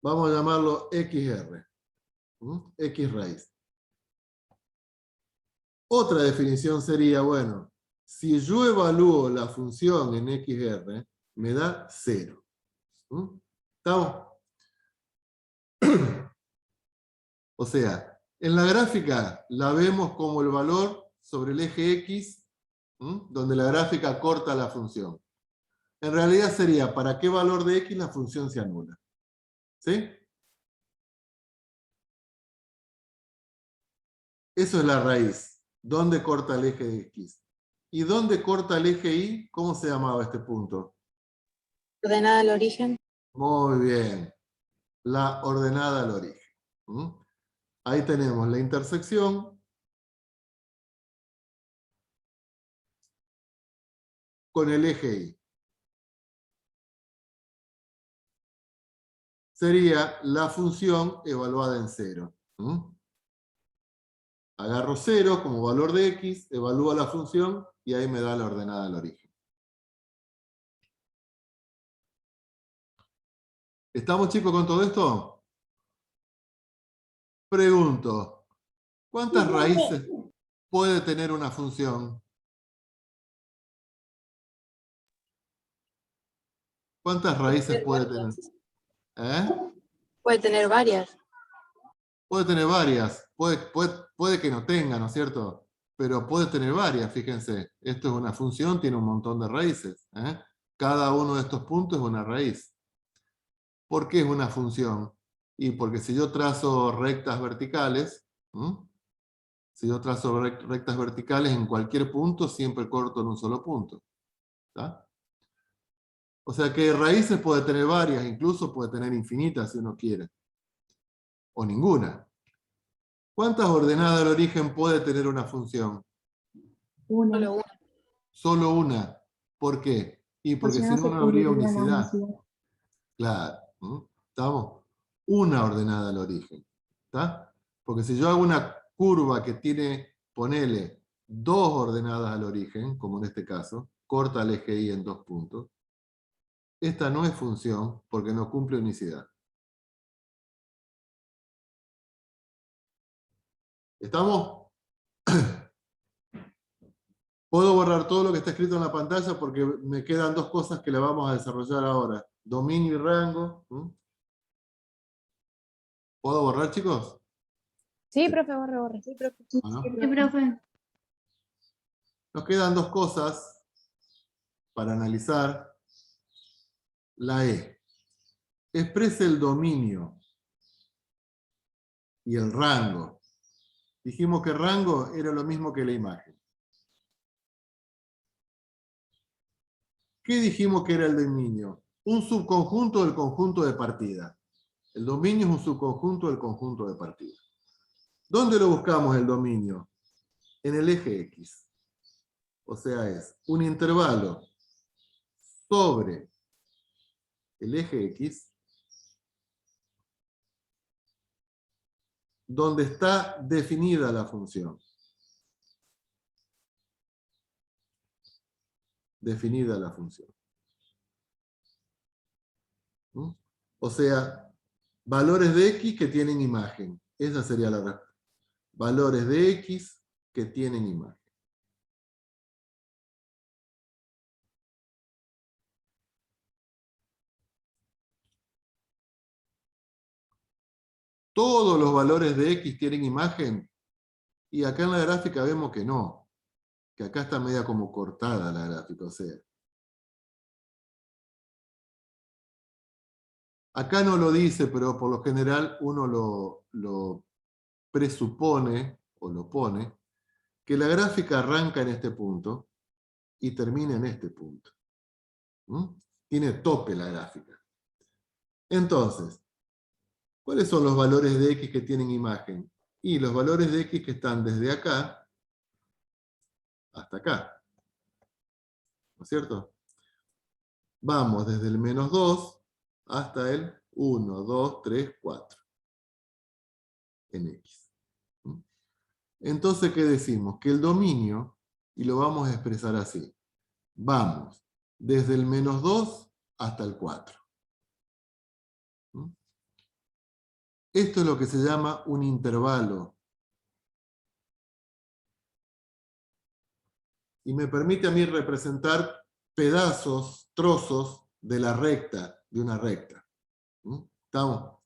Speaker 1: Vamos a llamarlo XR. X raíz. Otra definición sería, bueno, si yo evalúo la función en XR, me da 0. ¿Estamos? O sea, en la gráfica la vemos como el valor sobre el eje X, donde la gráfica corta la función. En realidad sería, ¿para qué valor de X la función se anula? ¿Sí? Eso es la raíz. ¿Dónde corta el eje X? ¿Y dónde corta el eje Y? ¿Cómo se llamaba este punto?
Speaker 7: Ordenada al origen.
Speaker 1: Muy bien. La ordenada al origen. Ahí tenemos la intersección con el eje Y. Sería la función evaluada en 0. Agarro 0 como valor de X, evalúo la función y ahí me da la ordenada al origen. ¿Estamos, chicos, con todo esto? Pregunto, ¿cuántas raíces puede tener una función? ¿Cuántas raíces puede tener?
Speaker 7: Puede tener varias.
Speaker 1: Puede tener varias. Puede que no tenga, ¿no es cierto? Pero puede tener varias, fíjense. Esto es una función, tiene un montón de raíces. Cada uno de estos puntos es una raíz. ¿Por qué es una función? Y porque si yo trazo rectas verticales, rectas verticales en cualquier punto, siempre corto en un solo punto. ¿Está? O sea que raíces puede tener varias, incluso puede tener infinitas si uno quiere. O ninguna. ¿Cuántas ordenadas al origen puede tener una función?
Speaker 6: Una.
Speaker 7: Solo una.
Speaker 1: Solo una. ¿Por qué? Y porque si no, no habría unicidad. Claro. ¿Estamos? Una ordenada al origen. ¿Está? Porque si yo hago una curva que tiene, ponele, 2 ordenadas al origen, como en este caso, corta el eje Y en 2 puntos, esta no es función porque no cumple unicidad. ¿Estamos? Puedo borrar todo lo que está escrito en la pantalla porque me quedan 2 cosas que le vamos a desarrollar ahora. Dominio y rango. ¿Puedo borrar, chicos?
Speaker 4: Sí, profe, borre.
Speaker 2: Sí, profe.
Speaker 1: ¿No?
Speaker 6: Sí, profe.
Speaker 1: Nos quedan 2 cosas para analizar. La E. Exprese el dominio y el rango. Dijimos que rango era lo mismo que la imagen. ¿Qué dijimos que era el dominio? Un subconjunto del conjunto de partida. El dominio es un subconjunto del conjunto de partida. ¿Dónde lo buscamos el dominio? En el eje X. O sea, es un intervalo sobre el eje X donde está definida la función. Definida la función. ¿Mm? O sea, valores de X que tienen imagen. Esa sería la respuesta. Valores de X que tienen imagen. ¿Todos los valores de X tienen imagen? Y acá en la gráfica vemos que no. Que acá está media como cortada la gráfica. O sea, acá no lo dice, pero por lo general uno lo presupone o lo pone, que la gráfica arranca en este punto y termina en este punto. ¿Mm? Tiene tope la gráfica. Entonces, ¿cuáles son los valores de X que tienen imagen? Y los valores de X que están desde acá hasta acá. ¿No es cierto? Vamos desde el -2 hasta el 1, 2, 3, 4. En X. Entonces, ¿qué decimos? Que el dominio, y lo vamos a expresar así, vamos desde el -2 hasta el 4. Esto es lo que se llama un intervalo. Y me permite a mí representar pedazos, trozos de la recta, de una recta. ¿Estamos?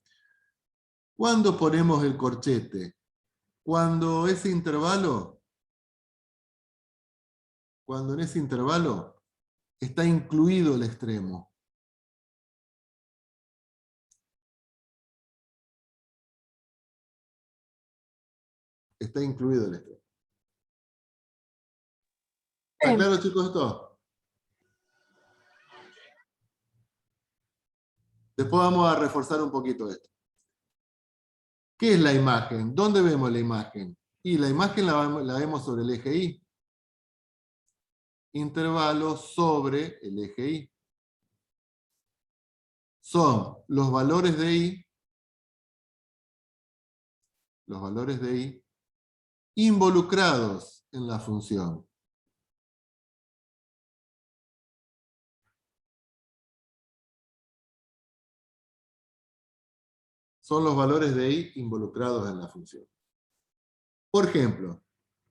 Speaker 1: ¿Cuándo ponemos el corchete? Cuando en ese intervalo está incluido el extremo. Está incluido el extremo. ¿Está claro, chicos, esto? Después vamos a reforzar un poquito esto. ¿Qué es la imagen? ¿Dónde vemos la imagen? Y la imagen la vemos sobre el eje Y. Intervalo sobre el eje Y. Son los valores de Y involucrados en la función. Son los valores de Y involucrados en la función. Por ejemplo,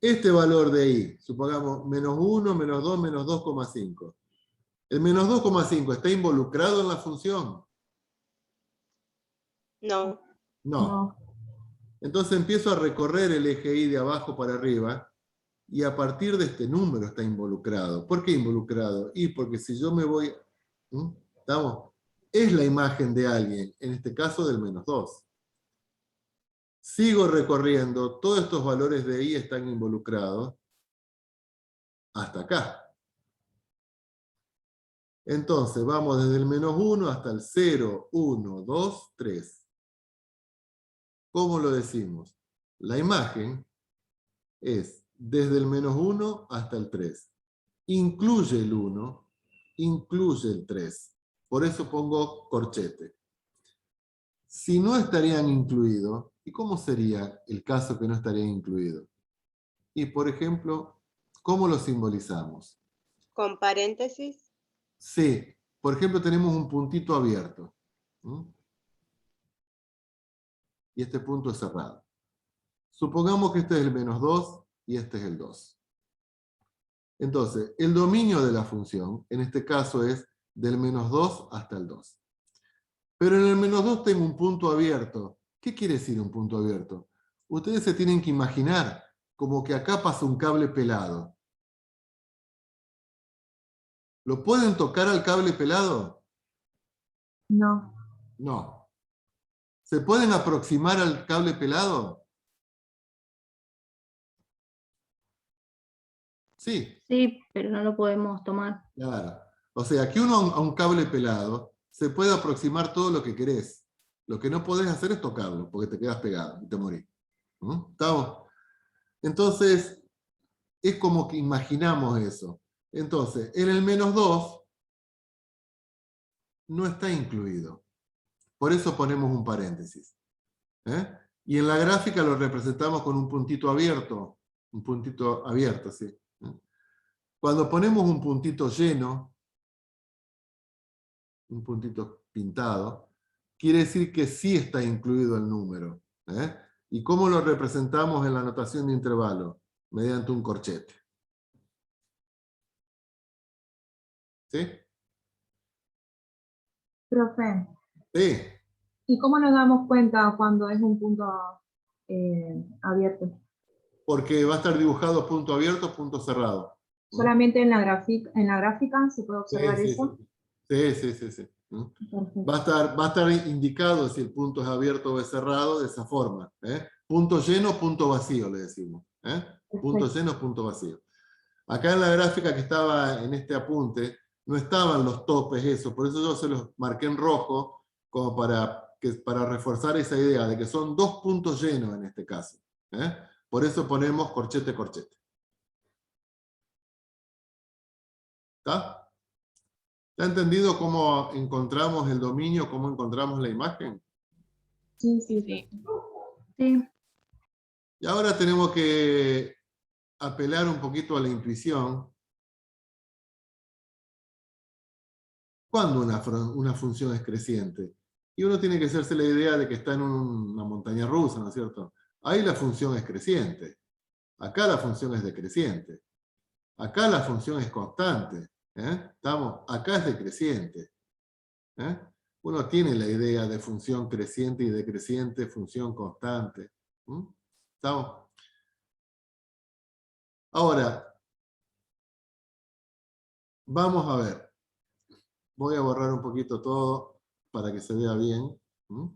Speaker 1: este valor de Y, supongamos -1, -2, -2,5. ¿El -2,5 está involucrado en la función?
Speaker 2: No.
Speaker 1: No. Entonces empiezo a recorrer el eje Y de abajo para arriba, y a partir de este número está involucrado. ¿Por qué involucrado? Y porque si yo me voy... ¿Estamos? Es la imagen de alguien, en este caso del -2. Sigo recorriendo, todos estos valores de Y están involucrados hasta acá. Entonces vamos desde el -1 hasta el 0, 1, 2, 3. ¿Cómo lo decimos? La imagen es desde el -1 hasta el 3. Incluye el 1, incluye el 3. Por eso pongo corchete. Si no estarían incluidos, ¿y cómo sería el caso que no estaría incluido? Y por ejemplo, ¿cómo lo simbolizamos?
Speaker 2: ¿Con paréntesis?
Speaker 1: Sí. Por ejemplo, tenemos un puntito abierto. Y este punto es cerrado. Supongamos que este es el -2 y este es el 2. Entonces, el dominio de la función, en este caso es del -2 hasta el 2. Pero en el -2 tengo un punto abierto. ¿Qué quiere decir un punto abierto? Ustedes se tienen que imaginar como que acá pasa un cable pelado. ¿Lo pueden tocar al cable pelado?
Speaker 6: No.
Speaker 1: No. ¿Se pueden aproximar al cable pelado? Sí,
Speaker 6: Sí, pero no lo podemos tomar.
Speaker 1: claro. O sea, que uno a un cable pelado se puede aproximar todo lo que querés. Lo que no podés hacer es tocarlo, porque te quedas pegado y te morís. ¿Mm? ¿Estamos? Entonces, es como que imaginamos eso. Entonces, en el -2 no está incluido. Por eso ponemos un paréntesis. ¿Eh? Y en la gráfica lo representamos con un puntito abierto. Un puntito abierto, sí. ¿Eh? Cuando ponemos un puntito lleno, un puntito pintado, quiere decir que sí está incluido el número. ¿Eh? ¿Y cómo lo representamos en la notación de intervalo? Mediante un corchete. ¿Sí?
Speaker 6: Profe,
Speaker 1: Sí.
Speaker 6: ¿y cómo nos damos cuenta cuando es un punto abierto?
Speaker 1: Porque va a estar dibujado punto abierto, punto cerrado. ¿Mm?
Speaker 6: ¿Solamente en la gráfica se puede
Speaker 1: Sí,
Speaker 6: observar
Speaker 1: sí,
Speaker 6: eso?
Speaker 1: sí, sí, sí, sí. ¿Mm?
Speaker 6: Perfecto.
Speaker 1: Va a estar indicado si el punto es abierto o es cerrado de esa forma. ¿Eh? Punto lleno, punto vacío, le decimos. ¿Eh? Punto
Speaker 6: Perfecto.
Speaker 1: lleno, punto vacío. Acá en la gráfica que estaba en este apunte, no estaban los topes, eso. Por eso yo se los marqué en rojo, como para reforzar esa idea de que son dos puntos llenos en este caso. ¿Eh? Por eso ponemos corchete, corchete. ¿Está? ¿Está entendido cómo encontramos el dominio, cómo encontramos la imagen?
Speaker 6: Sí, sí,
Speaker 5: Sí.
Speaker 6: sí.
Speaker 1: Y ahora tenemos que apelar un poquito a la intuición. ¿Cuándo una función es creciente? Y uno tiene que hacerse la idea de que está en una montaña rusa, ¿no es cierto? Ahí la función es creciente. Acá la función es decreciente. Acá la función es constante. ¿Eh? ¿Estamos? Acá es decreciente. ¿Eh? Uno tiene la idea de función creciente y decreciente, función constante. ¿Mm? ¿Estamos? Ahora, vamos a ver. Voy a borrar un poquito todo para que se vea bien. ¿Mm?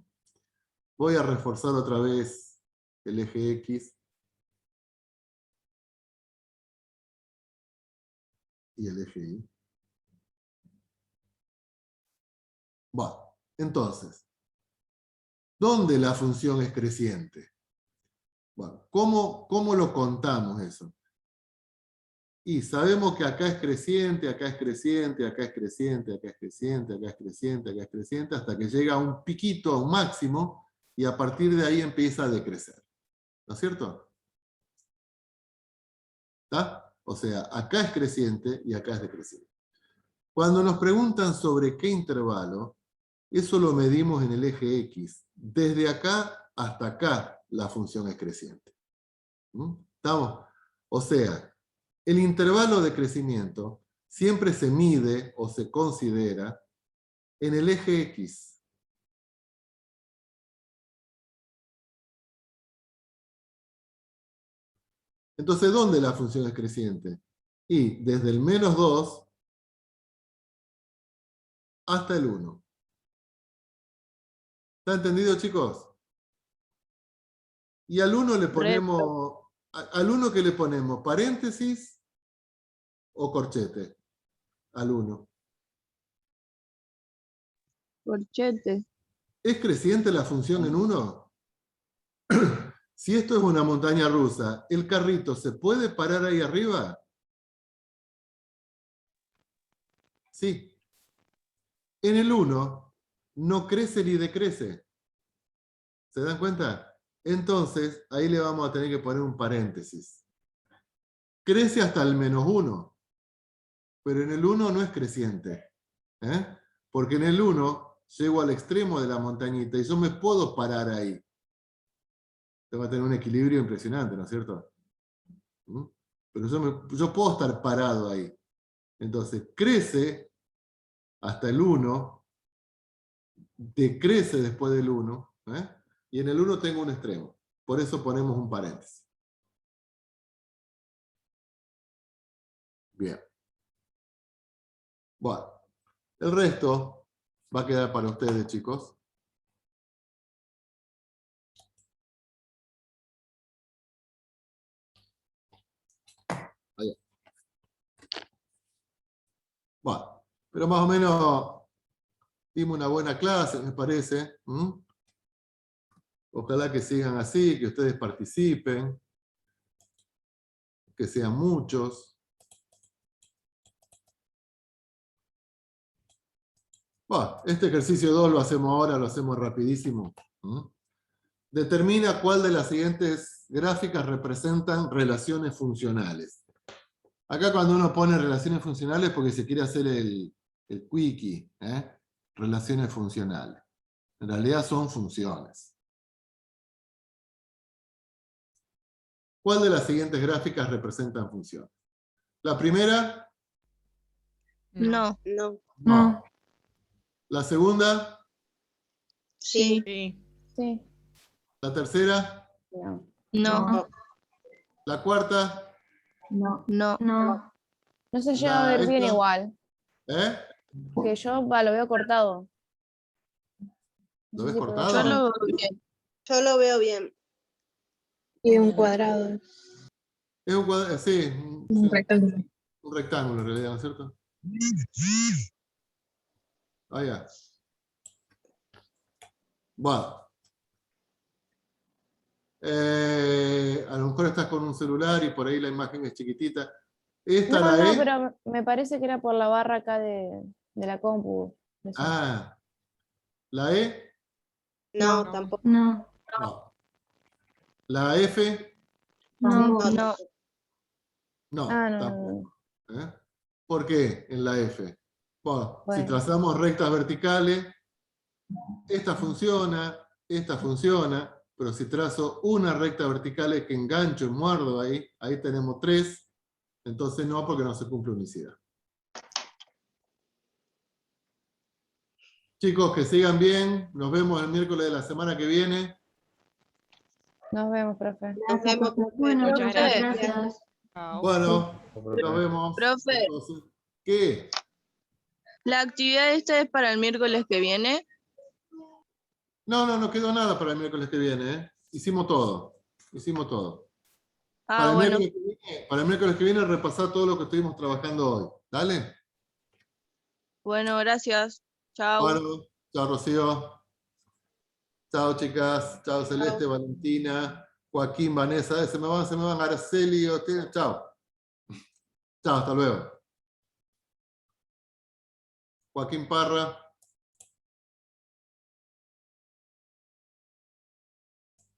Speaker 1: Voy a reforzar otra vez el eje X y el eje Y. Bueno, entonces, ¿dónde la función es creciente? Bueno, ¿cómo lo contamos eso? Y sabemos que acá es creciente, acá es creciente, acá es creciente, acá es creciente, acá es creciente, acá es creciente, hasta que llega a un piquito, a un máximo, y a partir de ahí empieza a decrecer. ¿No es cierto? ¿Está? O sea, acá es creciente y acá es decreciente. Cuando nos preguntan sobre qué intervalo, eso lo medimos en el eje X. Desde acá hasta acá la función es creciente. ¿Mm? ¿Estamos? O sea, el intervalo de crecimiento siempre se mide o se considera en el eje X. Entonces, ¿dónde la función es creciente? Y desde el -2 hasta el 1. ¿Está entendido, chicos? Y al 1 le ponemos, al 1 que le ponemos paréntesis o corchete. Al 1.
Speaker 5: Corchete.
Speaker 1: ¿Es creciente la función en 1? Si esto es una montaña rusa, ¿el carrito se puede parar ahí arriba? Sí. En el 1 no crece ni decrece. ¿Se dan cuenta? Entonces, ahí le vamos a tener que poner un paréntesis. Crece hasta el -1, pero en el 1 no es creciente. ¿Eh? Porque en el 1 llego al extremo de la montañita y yo me puedo parar ahí. Te va a tener un equilibrio impresionante, ¿no es cierto? ¿Mm? Pero yo puedo estar parado ahí. Entonces, crece hasta el 1, decrece después del 1, ¿eh? Y en el 1 tengo un extremo. Por eso ponemos un paréntesis. Bien. Bueno, el resto va a quedar para ustedes, chicos. Pero más o menos dimos una buena clase, me parece. Ojalá que sigan así, que ustedes participen, que sean muchos. Bueno, este ejercicio 2 lo hacemos ahora, lo hacemos rapidísimo. Determina cuál de las siguientes gráficas representan relaciones funcionales. Acá cuando uno pone relaciones funcionales porque se quiere hacer el quickie, relaciones funcionales. En realidad son funciones. ¿Cuál de las siguientes gráficas representan funciones? La primera,
Speaker 5: No.
Speaker 2: No.
Speaker 1: no. La segunda,
Speaker 2: Sí.
Speaker 5: Sí.
Speaker 4: Sí.
Speaker 1: la tercera,
Speaker 4: No.
Speaker 5: No.
Speaker 1: la cuarta,
Speaker 6: No.
Speaker 5: No.
Speaker 6: No.
Speaker 4: No se llega a ver bien
Speaker 1: esta,
Speaker 4: igual.
Speaker 1: ¿eh?
Speaker 4: Que yo lo veo cortado.
Speaker 1: ¿Lo
Speaker 4: No
Speaker 1: ves
Speaker 4: sé si puedo
Speaker 1: cortado?
Speaker 5: Yo
Speaker 4: hacer-
Speaker 5: lo veo bien.
Speaker 2: Yo lo veo bien.
Speaker 7: Y un cuadrado.
Speaker 1: Es un cuadrado, sí,
Speaker 7: Un rectángulo.
Speaker 1: un rectángulo en realidad, ¿no es cierto? Ah, ya. Bueno. A lo mejor estás con un celular y por ahí la imagen es chiquitita. Esta
Speaker 4: No,
Speaker 1: la
Speaker 4: no,
Speaker 1: E.
Speaker 4: pero me parece que era por la barra acá de la compu. Eso.
Speaker 1: Ah, la E.
Speaker 2: No,
Speaker 6: No.
Speaker 2: tampoco.
Speaker 6: No.
Speaker 1: No. La F.
Speaker 6: No.
Speaker 5: No.
Speaker 1: No,
Speaker 4: Ah, no,
Speaker 1: tampoco. ¿Por qué en la F? Bueno, si
Speaker 4: Bueno.
Speaker 1: trazamos rectas verticales, esta funciona, pero si trazo una recta vertical que engancho y muerdo ahí tenemos 3, entonces no, porque no se cumple unicidad. Chicos, que sigan bien, nos vemos el miércoles de la semana que viene.
Speaker 4: Nos vemos, profe.
Speaker 2: Nos
Speaker 6: Gracias,
Speaker 2: vemos,
Speaker 6: profe.
Speaker 2: profe.
Speaker 6: Bueno,
Speaker 5: Muchas
Speaker 6: muchas
Speaker 5: gracias.
Speaker 6: gracias.
Speaker 1: Bueno, nos vemos.
Speaker 5: Profe.
Speaker 1: Entonces, ¿qué?
Speaker 5: ¿La actividad esta es para el miércoles que viene?
Speaker 1: No quedó nada para el miércoles que viene, ¿eh? Hicimos todo.
Speaker 5: Ah, bueno.
Speaker 1: Para el miércoles que viene repasar todo lo que estuvimos trabajando hoy. ¿Dale?
Speaker 5: Bueno, gracias. Chao.
Speaker 1: Bueno, chao Rocío. Chao chicas. Chao Celeste, Valentina, Joaquín, Vanessa. Se me van Araceli. Chao. Chao, hasta luego. Joaquín Parra.